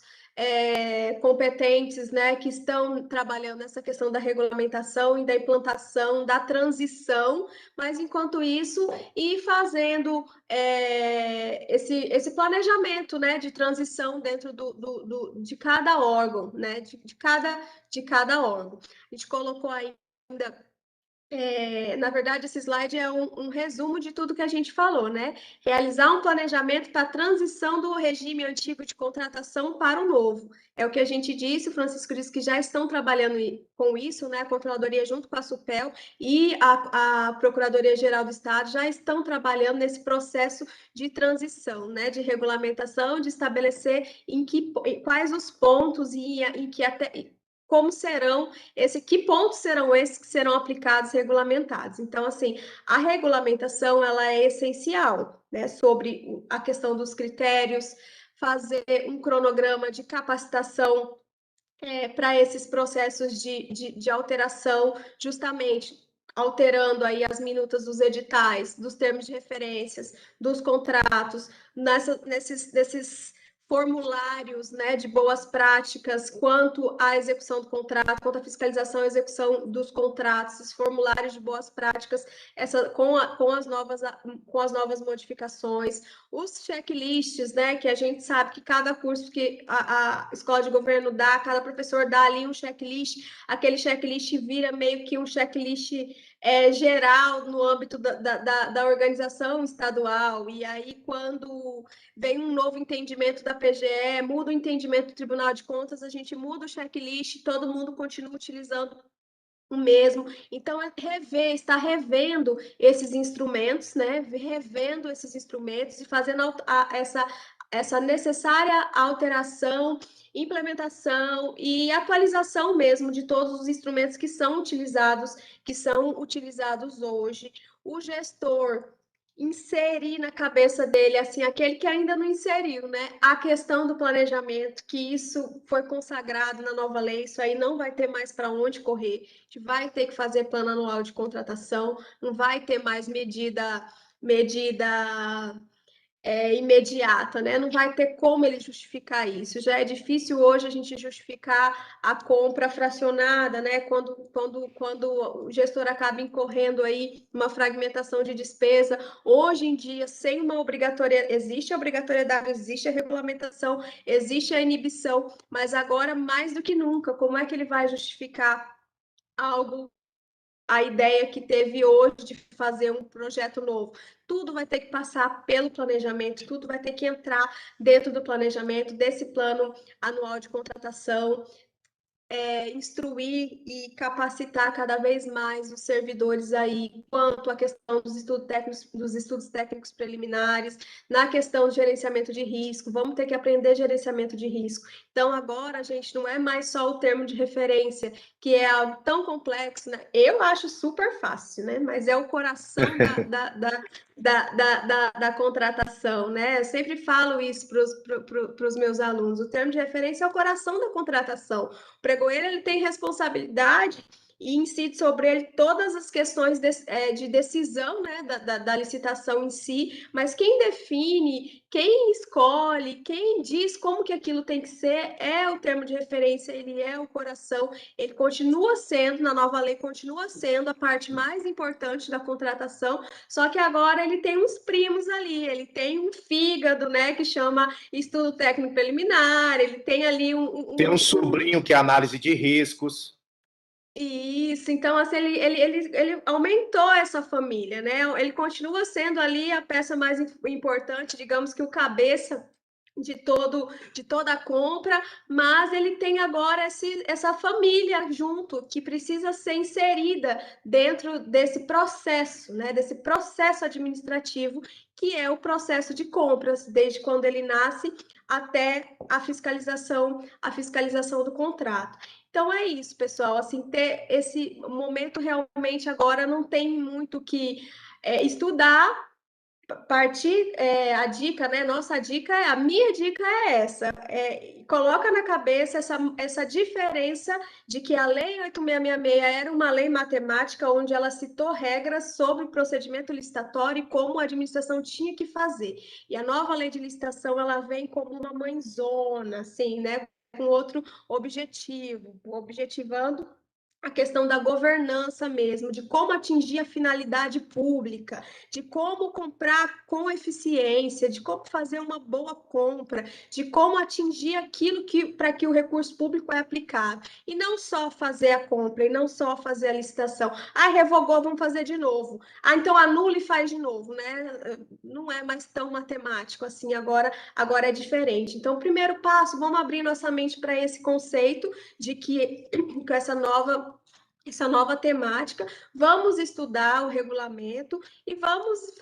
competentes, né, que estão trabalhando nessa questão da regulamentação e da implantação, da transição, mas enquanto isso, ir fazendo esse planejamento, né, de transição dentro de cada órgão, né, de cada órgão. A gente colocou ainda na verdade, esse slide é um resumo de tudo que a gente falou, né? Realizar um planejamento para a transição do regime antigo de contratação para o novo. É o que a gente disse, o Francisco disse que já estão trabalhando com isso, né? A Controladoria junto com a SUPEL e a Procuradoria-Geral do Estado já estão trabalhando nesse processo de transição, né? De regulamentação, de estabelecer quais os pontos e em que até como serão que pontos serão esses que serão aplicados, regulamentados. Então, assim, a regulamentação ela é essencial, né, sobre a questão dos critérios, fazer um cronograma de capacitação para esses processos de alteração, justamente alterando aí as minutas dos editais, dos termos de referências, dos contratos, nesses formulários, né, de boas práticas quanto à execução do contrato, quanto à fiscalização e execução dos contratos, esses formulários de boas práticas, com as novas modificações, os checklists, né, que a gente sabe que cada curso que a escola de governo dá, cada professor dá ali um checklist, aquele checklist vira meio que um checklist geral no âmbito da organização estadual, e aí quando vem um novo entendimento da PGE, muda o entendimento do Tribunal de Contas, a gente muda o checklist, todo mundo continua utilizando o mesmo. Então, estar revendo esses instrumentos, né? Revendo esses instrumentos e fazendo essa necessária alteração, implementação e atualização mesmo de todos os instrumentos que são utilizados hoje. O gestor inserir na cabeça dele, assim, aquele que ainda não inseriu, né? A questão do planejamento, que isso foi consagrado na nova lei, isso aí não vai ter mais para onde correr. A gente vai ter que fazer plano anual de contratação, não vai ter mais medida imediata, né? Não vai ter como ele justificar isso. Já é difícil hoje a gente justificar a compra fracionada, né? Quando o gestor acaba incorrendo aí uma fragmentação de despesa. Hoje em dia, sem uma obrigatoriedade, existe a obrigatoriedade, existe a regulamentação, existe a inibição, mas agora mais do que nunca, como é que ele vai justificar a ideia que teve hoje de fazer um projeto novo? Tudo vai ter que passar pelo planejamento, tudo vai ter que entrar dentro do planejamento, desse plano anual de contratação, instruir e capacitar cada vez mais os servidores aí quanto à questão dos estudos técnicos preliminares, na questão do gerenciamento de risco, vamos ter que aprender gerenciamento de risco. Então, agora, gente, não é mais só o termo de referência, que é algo tão complexo, né? Eu acho super fácil, né? Mas é o coração da contratação, né? Eu sempre falo isso para os meus alunos, o termo de referência é o coração da contratação. O pregoeiro ele tem responsabilidade e incide sobre ele todas as questões de decisão, né, da licitação em si, mas quem define, quem escolhe, quem diz como que aquilo tem que ser é o termo de referência, ele é o coração, ele continua sendo, na nova lei, continua sendo a parte mais importante da contratação, só que agora ele tem uns primos ali, ele tem um fígado, né, que chama estudo técnico preliminar, ele tem ali Tem um sobrinho que é análise de riscos. Isso, então assim, ele aumentou essa família, né? Ele continua sendo ali a peça mais importante, digamos que o cabeça de toda a compra, mas ele tem agora essa família junto que precisa ser inserida dentro desse processo, né? Desse processo administrativo que é o processo de compras, desde quando ele nasce até a fiscalização do contrato. Então é isso, pessoal. Assim, ter esse momento realmente agora não tem muito que estudar. Partir a dica, né? A minha dica é essa: coloca na cabeça essa diferença de que a Lei 8666 era uma lei matemática onde ela citou regras sobre o procedimento licitatório e como a administração tinha que fazer. E a nova lei de licitação ela vem como uma mãezona, assim, né? Com outro objetivo, objetivando a questão da governança mesmo, de como atingir a finalidade pública, de como comprar com eficiência, de como fazer uma boa compra, de como atingir aquilo para que o recurso público é aplicado. E não só fazer a compra, e não só fazer a licitação. Ah, revogou, vamos fazer de novo. Ah, então anula e faz de novo, né? Não é mais tão matemático assim, agora é diferente. Então, o primeiro passo, vamos abrir nossa mente para esse conceito de que com essa nova temática, vamos estudar o regulamento e vamos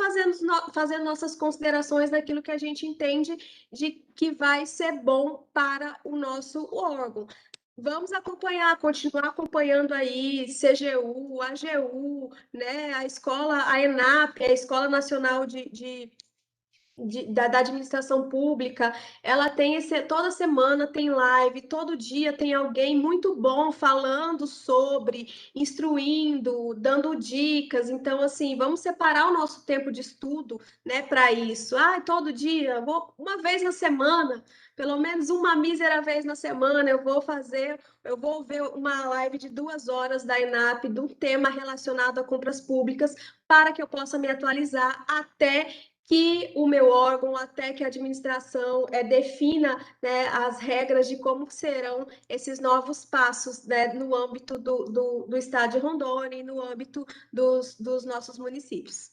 fazer nossas considerações naquilo que a gente entende de que vai ser bom para o nosso órgão. Vamos acompanhar, continuar acompanhando aí CGU, AGU, né, a escola, a ENAP, a Escola Nacional da administração pública, ela tem toda semana tem live, todo dia tem alguém muito bom falando sobre, instruindo, dando dicas. Então, assim, vamos separar o nosso tempo de estudo, né, para isso. Ah, todo dia, uma vez na semana, pelo menos uma mísera vez na semana, eu vou ver uma live de 2 horas da ENAP, de um tema relacionado a compras públicas, para que eu possa me atualizar até que o meu órgão, até que a administração defina, né, as regras de como serão esses novos passos, né, no âmbito do estado de Rondônia e no âmbito dos nossos municípios.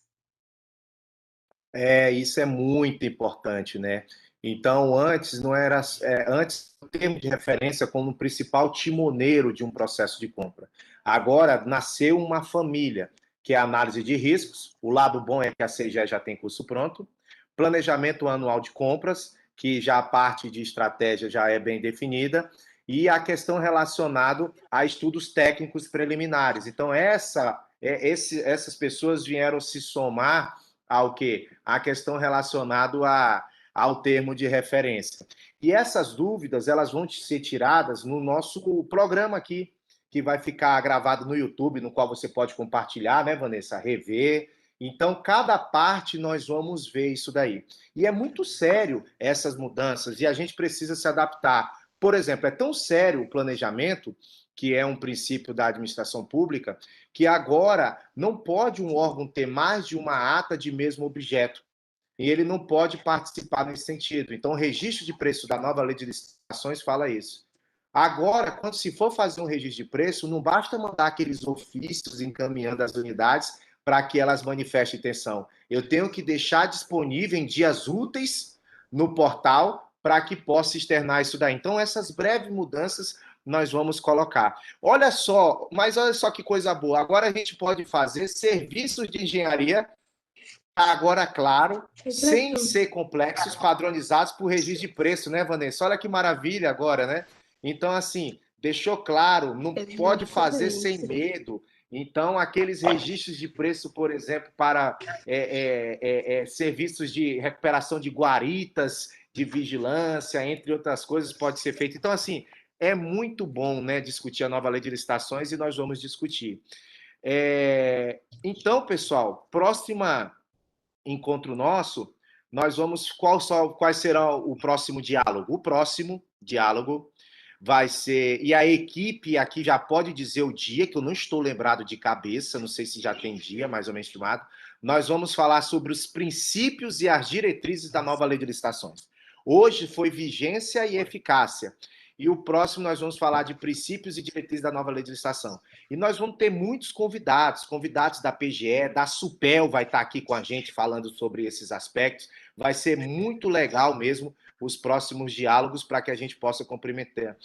Isso é muito importante, né? Então, antes não era, antes o termo de referência como principal timoneiro de um processo de compra. Agora nasceu uma família, que é a análise de riscos. O lado bom é que a CGE já tem curso pronto. Planejamento anual de compras, que já a parte de estratégia já é bem definida. E a questão relacionada a estudos técnicos preliminares. Então, essas pessoas vieram se somar ao quê? A questão relacionada ao termo de referência. E essas dúvidas, elas vão ser tiradas no nosso programa aqui, que vai ficar gravado no YouTube, no qual você pode compartilhar, né, Vanessa? Rever. Então, cada parte nós vamos ver isso daí. E é muito sério essas mudanças, e a gente precisa se adaptar. Por exemplo, é tão sério o planejamento, que é um princípio da administração pública, que agora não pode um órgão ter mais de uma ata de mesmo objeto. E ele não pode participar nesse sentido. Então, o registro de preço da nova lei de licitações fala isso. Agora, quando se for fazer um registro de preço, não basta mandar aqueles ofícios encaminhando as unidades para que elas manifestem intenção. Eu tenho que deixar disponível em dias úteis no portal para que possa externar isso daí. Então, essas breves mudanças nós vamos colocar. Olha só que coisa boa. Agora a gente pode fazer serviços de engenharia, agora, claro, sem ser complexos, padronizados por registro de preço, né, Vanessa? Olha que maravilha agora, né? Então, assim, deixou claro, não pode fazer sem medo. Então, aqueles registros de preço, por exemplo, para serviços de recuperação de guaritas, de vigilância, entre outras coisas, pode ser feito. Então, assim, é muito bom, né, discutir a nova lei de licitações e nós vamos discutir. Então, pessoal, próxima encontro nosso, nós vamos. Quais será o próximo diálogo? O próximo diálogo vai ser. E a equipe aqui já pode dizer o dia, que eu não estou lembrado de cabeça, não sei se já tem dia, mais ou menos estimado. Nós vamos falar sobre os princípios e as diretrizes da nova lei de licitações. Hoje foi vigência e eficácia. E o próximo nós vamos falar de princípios e diretrizes da nova lei de licitação. E nós vamos ter muitos convidados da PGE, da Supel vai estar aqui com a gente falando sobre esses aspectos. Vai ser muito legal mesmo os próximos diálogos para que a gente possa complementar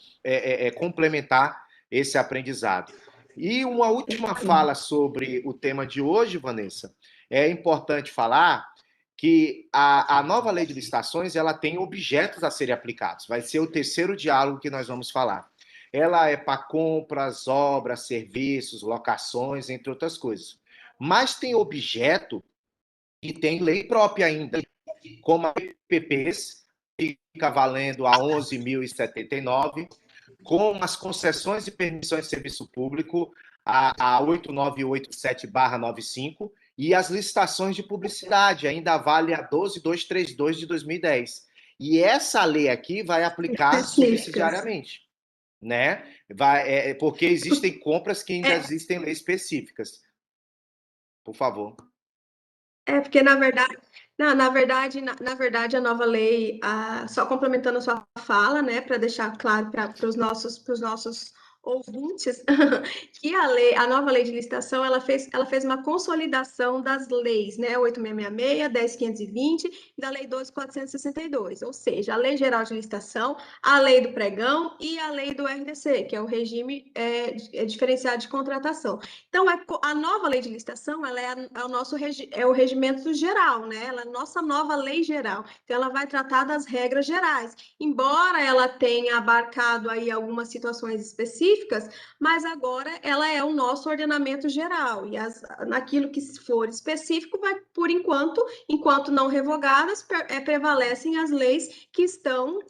esse aprendizado. E uma última fala sobre o tema de hoje, Vanessa. É importante falar que a nova lei de licitações ela tem objetos a serem aplicados. Vai ser o terceiro diálogo que nós vamos falar. Ela é para compras, obras, serviços, locações, entre outras coisas. Mas tem objeto e tem lei própria ainda, como a PPPs, que fica valendo a 11.079, como as concessões e permissões de serviço público, a 8987/95, e as licitações de publicidade, ainda vale a 12.232 de 2010. E essa lei aqui vai aplicar subsidiariamente, né? Porque existem compras que ainda existem leis específicas. Por favor. Porque, na verdade, a nova lei, só complementando a sua fala, né, para deixar claro para os nossos ouvintes, que a nova lei de licitação, ela fez uma consolidação das leis, né, 8.666, 10.520 e da lei 12.462, ou seja, a Lei Geral de Licitação, a Lei do Pregão e a Lei do RDC, que é o Regime Diferenciado de Contratação. Então, a nova lei de licitação, ela é o regimento geral, né? Ela é a nossa nova lei geral. Então, ela vai tratar das regras gerais. Embora ela tenha abarcado aí algumas situações específicas, mas agora ela é o nosso ordenamento geral. E naquilo que for específico, por enquanto não revogadas, prevalecem as leis que estão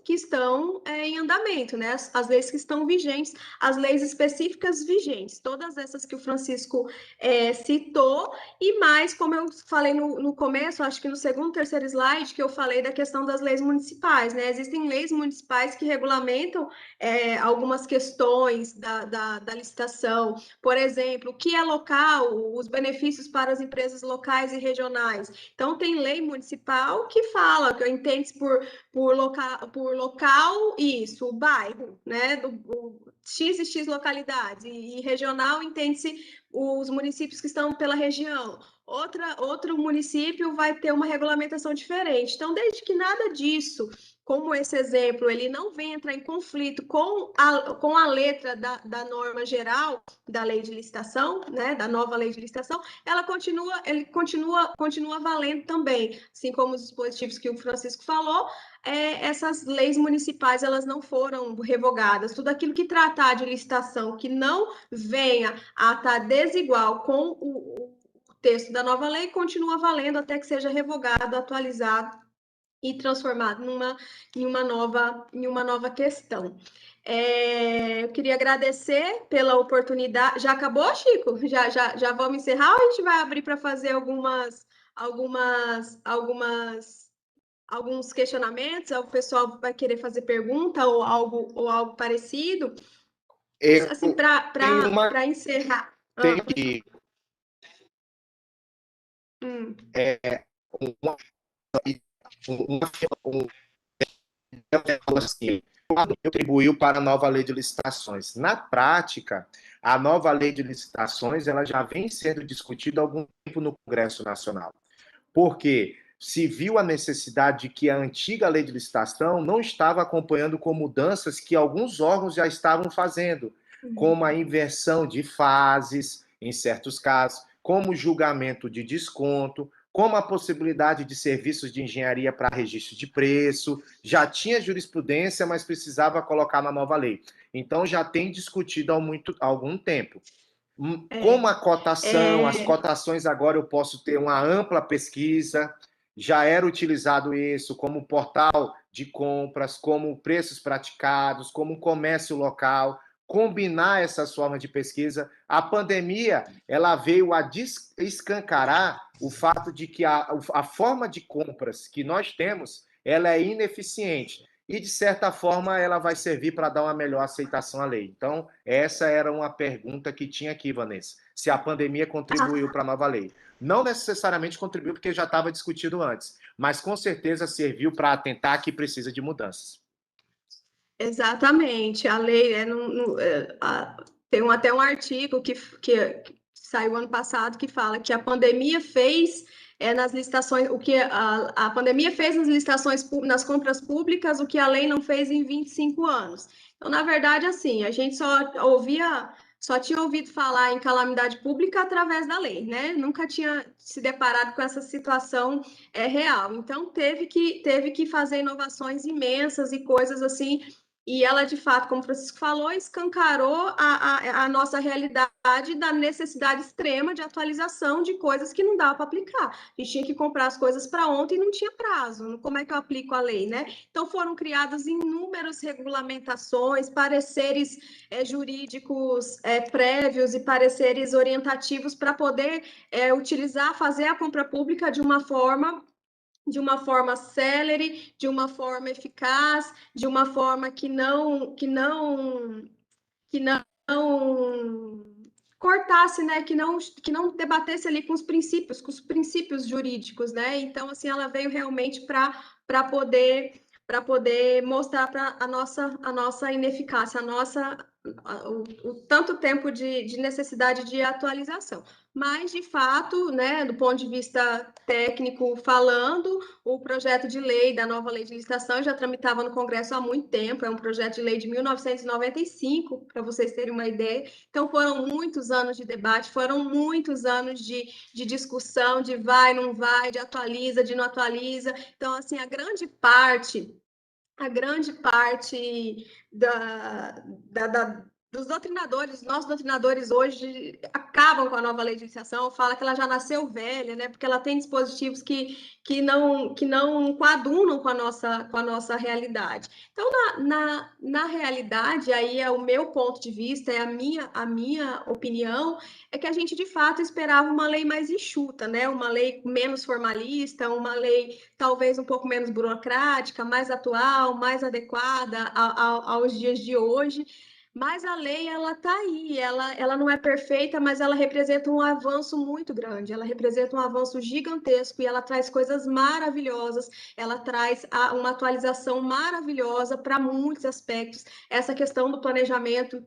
em andamento, né? As leis que estão vigentes, as leis específicas vigentes. Todas essas que o Francisco citou, e mais, como eu falei no começo, acho que no segundo, terceiro slide, que eu falei da questão das leis municipais, né? Existem leis municipais que regulamentam algumas questões da licitação, por exemplo, o que é local, os benefícios para as empresas locais e regionais. Então, tem lei municipal que fala, que entende por local, isso, o bairro, né? X e X localidades, e regional entende-se os municípios que estão pela região. Outro município vai ter uma regulamentação diferente. Então, desde que nada disso, como esse exemplo, ele não vem entrar em conflito com a letra da norma geral da lei de licitação, né, da nova lei de licitação, ele continua valendo também, assim como os dispositivos que o Francisco falou. Essas leis municipais, elas não foram revogadas. Tudo aquilo que tratar de licitação que não venha a estar desigual com o texto da nova lei continua valendo até que seja revogado, atualizado e transformado em uma nova questão. Eu queria agradecer pela oportunidade. Já acabou, Chico? Já vamos encerrar ou a gente vai abrir para fazer alguns questionamentos? O pessoal vai querer fazer pergunta ou algo parecido? Assim, para encerrar. Contribuiu para a nova lei de licitações. Na prática, a nova lei de licitações ela já vem sendo discutida há algum tempo no Congresso Nacional. Porque se viu a necessidade de que a antiga lei de licitação não estava acompanhando com mudanças que alguns órgãos já estavam fazendo, como a inversão de fases, em certos casos, como julgamento de desconto, como a possibilidade de serviços de engenharia para registro de preço. Já tinha jurisprudência, mas precisava colocar na nova lei. Então, já tem discutido há algum tempo. Como a cotação, as cotações agora eu posso ter uma ampla pesquisa, já era utilizado isso como portal de compras, como preços praticados, como comércio local, combinar essas formas de pesquisa. A pandemia, ela veio a escancarar o fato de que a forma de compras que nós temos, ela é ineficiente. E, de certa forma, ela vai servir para dar uma melhor aceitação à lei. Então, essa era uma pergunta que tinha aqui, Vanessa. Se a pandemia contribuiu para a nova lei. Não necessariamente contribuiu, porque já estava discutido antes, mas com certeza serviu para atentar que precisa de mudanças. Exatamente. A lei tem até um artigo que saiu ano passado que fala que a pandemia fez nas licitações, o que a pandemia fez nas licitações, nas compras públicas, o que a lei não fez em 25 anos. Então, na verdade, assim, a gente só tinha ouvido falar em calamidade pública através da lei, né? Nunca tinha se deparado com essa situação real. Então, teve que fazer inovações imensas e coisas assim. E ela, de fato, como o Francisco falou, escancarou a nossa realidade da necessidade extrema de atualização de coisas que não dava para aplicar. A gente tinha que comprar as coisas para ontem e não tinha prazo. Como é que eu aplico a lei, né? Então, foram criadas inúmeras regulamentações, pareceres jurídicos prévios e pareceres orientativos para poder fazer a compra pública de uma forma célere, de uma forma eficaz, de uma forma que não cortasse, né, que não debatesse ali com os princípios jurídicos, né? Então, assim, ela veio realmente para poder mostrar para a nossa ineficácia, o tanto tempo de necessidade de atualização. Mas, de fato, né, do ponto de vista técnico falando, o projeto de lei da nova lei de licitação já tramitava no Congresso há muito tempo, é um projeto de lei de 1995, para vocês terem uma ideia. Então, foram muitos anos de debate, foram muitos anos de discussão, de vai, não vai, de atualiza, de não atualiza. Então, assim, a grande parte dos doutrinadores, nossos doutrinadores hoje acabam com a nova lei de licitação, fala que ela já nasceu velha, né? Porque ela tem dispositivos que não coadunam com a nossa realidade. Então, na realidade, aí é o meu ponto de vista, é a minha opinião, é que a gente de fato esperava uma lei mais enxuta, né? Uma lei menos formalista, uma lei talvez um pouco menos burocrática, mais atual, mais adequada aos dias de hoje. Mas a lei, ela está aí, ela não é perfeita, mas ela representa um avanço muito grande, ela representa um avanço gigantesco e ela traz coisas maravilhosas, ela traz uma atualização maravilhosa para muitos aspectos. Essa questão do planejamento,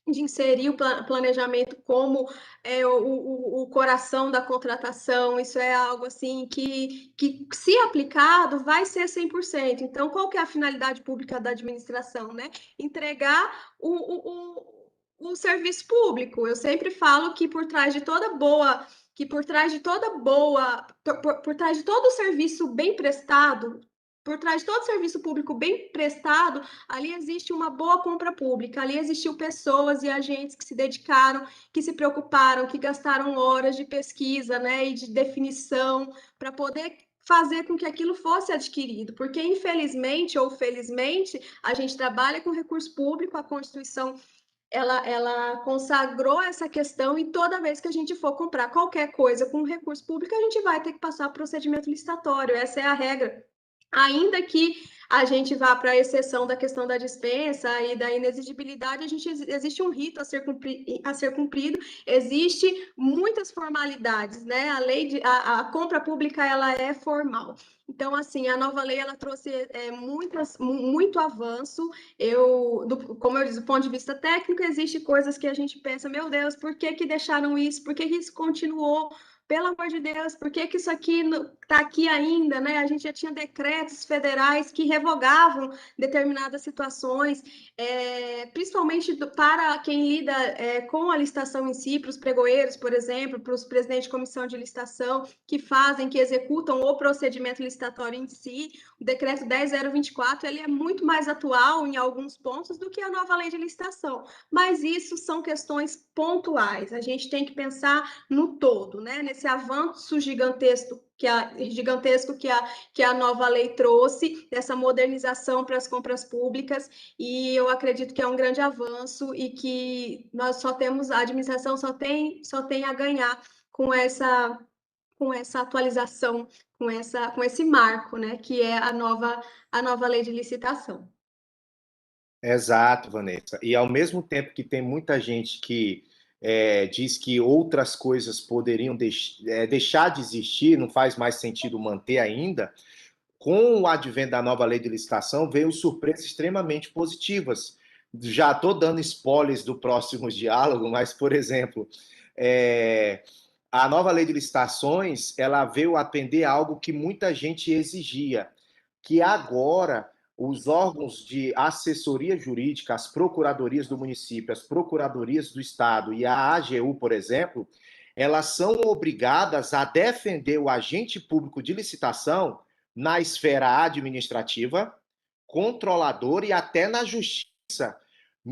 de inserir o planejamento como o coração da contratação, isso é algo assim que se aplicado, vai ser 100%. Então, qual que é a finalidade pública da administração, né? Entregar o serviço público. Eu sempre falo que por trás de por trás de todo serviço bem prestado, por trás de todo serviço público bem prestado, ali existe uma boa compra pública, ali existiu pessoas e agentes que se dedicaram, que se preocuparam, que gastaram horas de pesquisa, né, e de definição para poder fazer com que aquilo fosse adquirido, porque infelizmente ou felizmente a gente trabalha com recurso público, a Constituição ela consagrou essa questão e toda vez que a gente for comprar qualquer coisa com recurso público, a gente vai ter que passar por procedimento licitatório, essa é a regra. Ainda que a gente vá para a exceção da questão da dispensa e da inexigibilidade, existe um rito a ser cumprido, existe muitas formalidades, né? A compra pública, ela é formal. Então, assim, a nova lei, ela trouxe muito avanço. Como eu disse, do ponto de vista técnico, existe coisas que a gente pensa, meu Deus, por que deixaram isso? Por que isso continuou? Pelo amor de Deus, por que isso aqui está aqui ainda, né? A gente já tinha decretos federais que revogavam determinadas situações, principalmente para quem lida com a licitação em si, para os pregoeiros, por exemplo, para os presidentes de comissão de licitação, que executam o procedimento licitatório em si. O decreto 10.024, ele é muito mais atual em alguns pontos do que a nova lei de licitação, mas isso são questões pontuais, a gente tem que pensar no todo, né? Nesse esse avanço gigantesco que a nova lei trouxe, essa modernização para as compras públicas, e eu acredito que é um grande avanço e que a administração só tem a ganhar com essa atualização, com esse marco, né, que é a nova lei de licitação. Exato, Vanessa. E ao mesmo tempo que tem muita gente que diz que outras coisas poderiam deixar de existir, não faz mais sentido manter ainda, com o advento da nova lei de licitação, veio surpresas extremamente positivas. Já estou dando spoilers do próximo diálogo, mas, por exemplo, a nova lei de licitações, ela veio atender algo que muita gente exigia, que agora os órgãos de assessoria jurídica, as procuradorias do município, as procuradorias do estado e a AGU, por exemplo, elas são obrigadas a defender o agente público de licitação na esfera administrativa, controladora e até na justiça,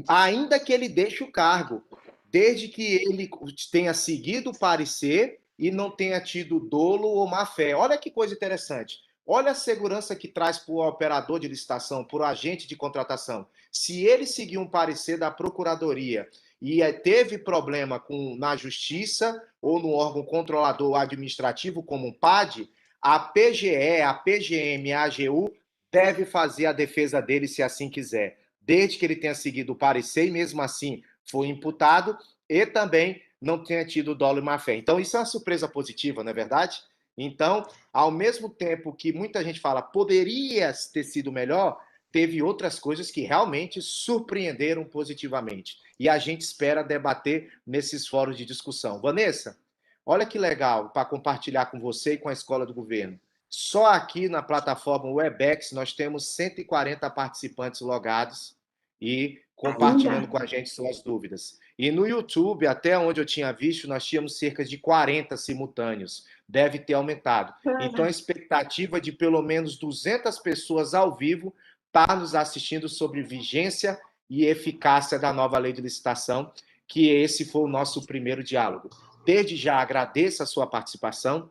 ainda que ele deixe o cargo, desde que ele tenha seguido o parecer e não tenha tido dolo ou má-fé. Olha que coisa interessante. Olha a segurança que traz para o operador de licitação, para o agente de contratação. Se ele seguir um parecer da procuradoria e teve problema na justiça ou no órgão controlador administrativo, como um PAD, a PGE, a PGM, a AGU deve fazer a defesa dele se assim quiser, desde que ele tenha seguido o parecer e mesmo assim foi imputado e também não tenha tido dolo e má-fé. Então, isso é uma surpresa positiva, não é verdade? Então, ao mesmo tempo que muita gente fala poderia ter sido melhor, teve outras coisas que realmente surpreenderam positivamente. E a gente espera debater nesses fóruns de discussão. Vanessa, olha que legal para compartilhar com você e com a Escola do Governo. Só aqui na plataforma Webex nós temos 140 participantes logados e compartilhando com a gente suas dúvidas. E no YouTube, até onde eu tinha visto, nós tínhamos cerca de 40 simultâneos. Deve ter aumentado. Então, a expectativa de pelo menos 200 pessoas ao vivo estar nos assistindo sobre vigência e eficácia da nova lei de licitação, que esse foi o nosso primeiro diálogo. Desde já agradeço a sua participação,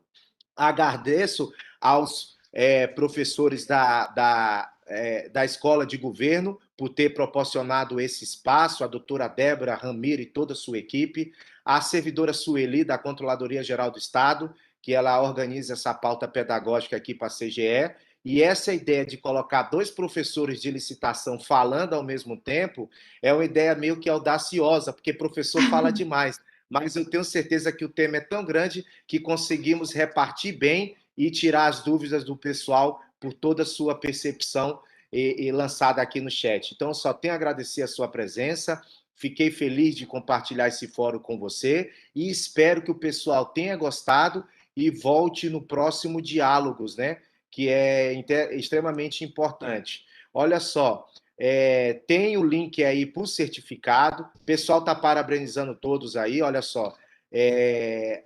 agradeço aos professores da Escola de Governo por ter proporcionado esse espaço, a doutora Débora Ramiro e toda a sua equipe, a servidora Sueli, da Controladoria Geral do Estado, que ela organiza essa pauta pedagógica aqui para a CGE, e essa ideia de colocar 2 professores de licitação falando ao mesmo tempo é uma ideia meio que audaciosa, porque professor fala demais, mas eu tenho certeza que o tema é tão grande que conseguimos repartir bem e tirar as dúvidas do pessoal por toda a sua percepção e lançada aqui no chat. Então, só tenho a agradecer a sua presença, fiquei feliz de compartilhar esse fórum com você e espero que o pessoal tenha gostado e volte no próximo Diálogos, né? Que é extremamente importante. Olha só, tem o link aí para o certificado, o pessoal está parabenizando todos aí, olha só,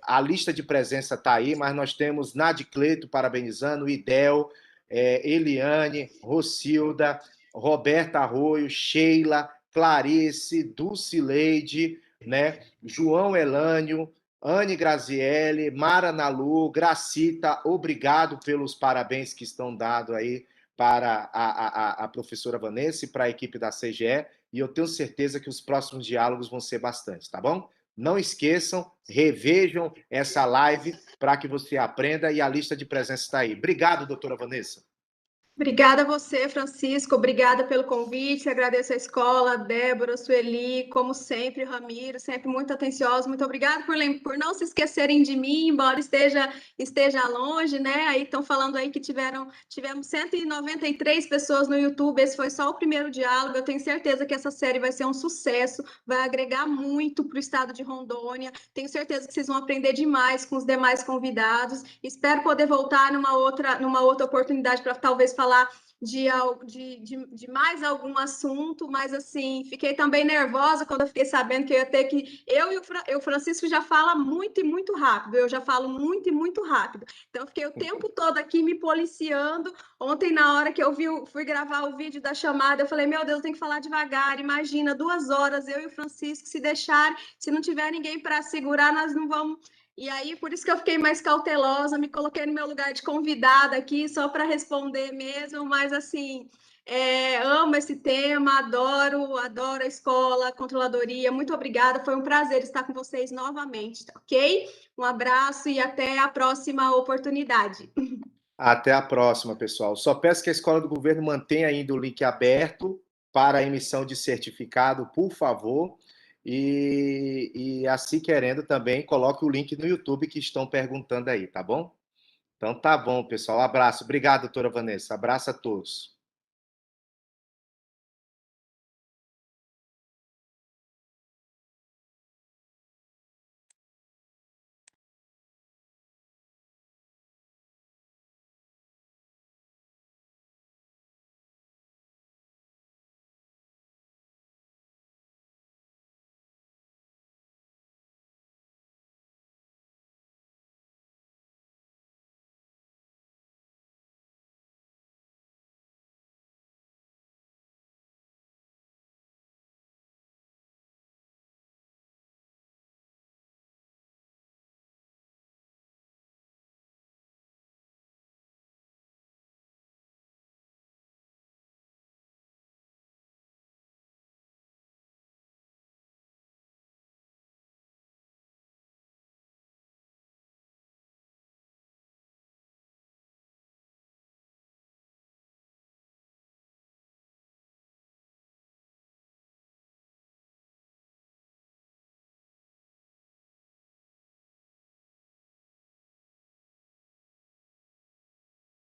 a lista de presença está aí, mas nós temos Nadicleto parabenizando, Idel, Eliane, Rocilda, Roberta Arroio, Sheila, Clarice, Dulcileide, né? João Elânio, Anne Graziele, Mara Nalu, Gracita, obrigado pelos parabéns que estão dados aí para a professora Vanessa e para a equipe da CGE, e eu tenho certeza que os próximos diálogos vão ser bastante, tá bom? Não esqueçam, revejam essa live para que você aprenda e a lista de presença está aí. Obrigado, doutora Vanessa. Obrigada a você, Francisco. Obrigada pelo convite. Agradeço a escola, Débora, Sueli, como sempre, Ramiro, sempre muito atencioso. Muito obrigada por não se esquecerem de mim, embora esteja longe, né? Aí estão falando aí que tivemos 193 pessoas no YouTube. Esse foi só o primeiro diálogo. Eu tenho certeza que essa série vai ser um sucesso, vai agregar muito para o estado de Rondônia. Tenho certeza que vocês vão aprender demais com os demais convidados. Espero poder voltar numa outra oportunidade para talvez falar de mais algum assunto, mas assim, fiquei também nervosa quando eu fiquei sabendo que eu ia ter que... Eu e o Francisco já fala muito e muito rápido, eu já falo muito e muito rápido. Então, eu fiquei o tempo todo aqui me policiando. Ontem, na hora que eu fui gravar o vídeo da chamada, eu falei, meu Deus, eu tenho que falar devagar. Imagina, 2 horas, eu e o Francisco, se deixar, se não tiver ninguém para segurar, nós não vamos... E aí, por isso que eu fiquei mais cautelosa, me coloquei no meu lugar de convidada aqui, só para responder mesmo, mas assim, amo esse tema, adoro a escola, a controladoria, muito obrigada, foi um prazer estar com vocês novamente, tá ok? Um abraço e até a próxima oportunidade. Até a próxima, pessoal. Só peço que a Escola do Governo mantenha ainda o link aberto para a emissão de certificado, por favor. E assim querendo também, coloque o link no YouTube que estão perguntando aí, tá bom? Então tá bom, pessoal. Abraço. Obrigado, doutora Vanessa. Abraço a todos.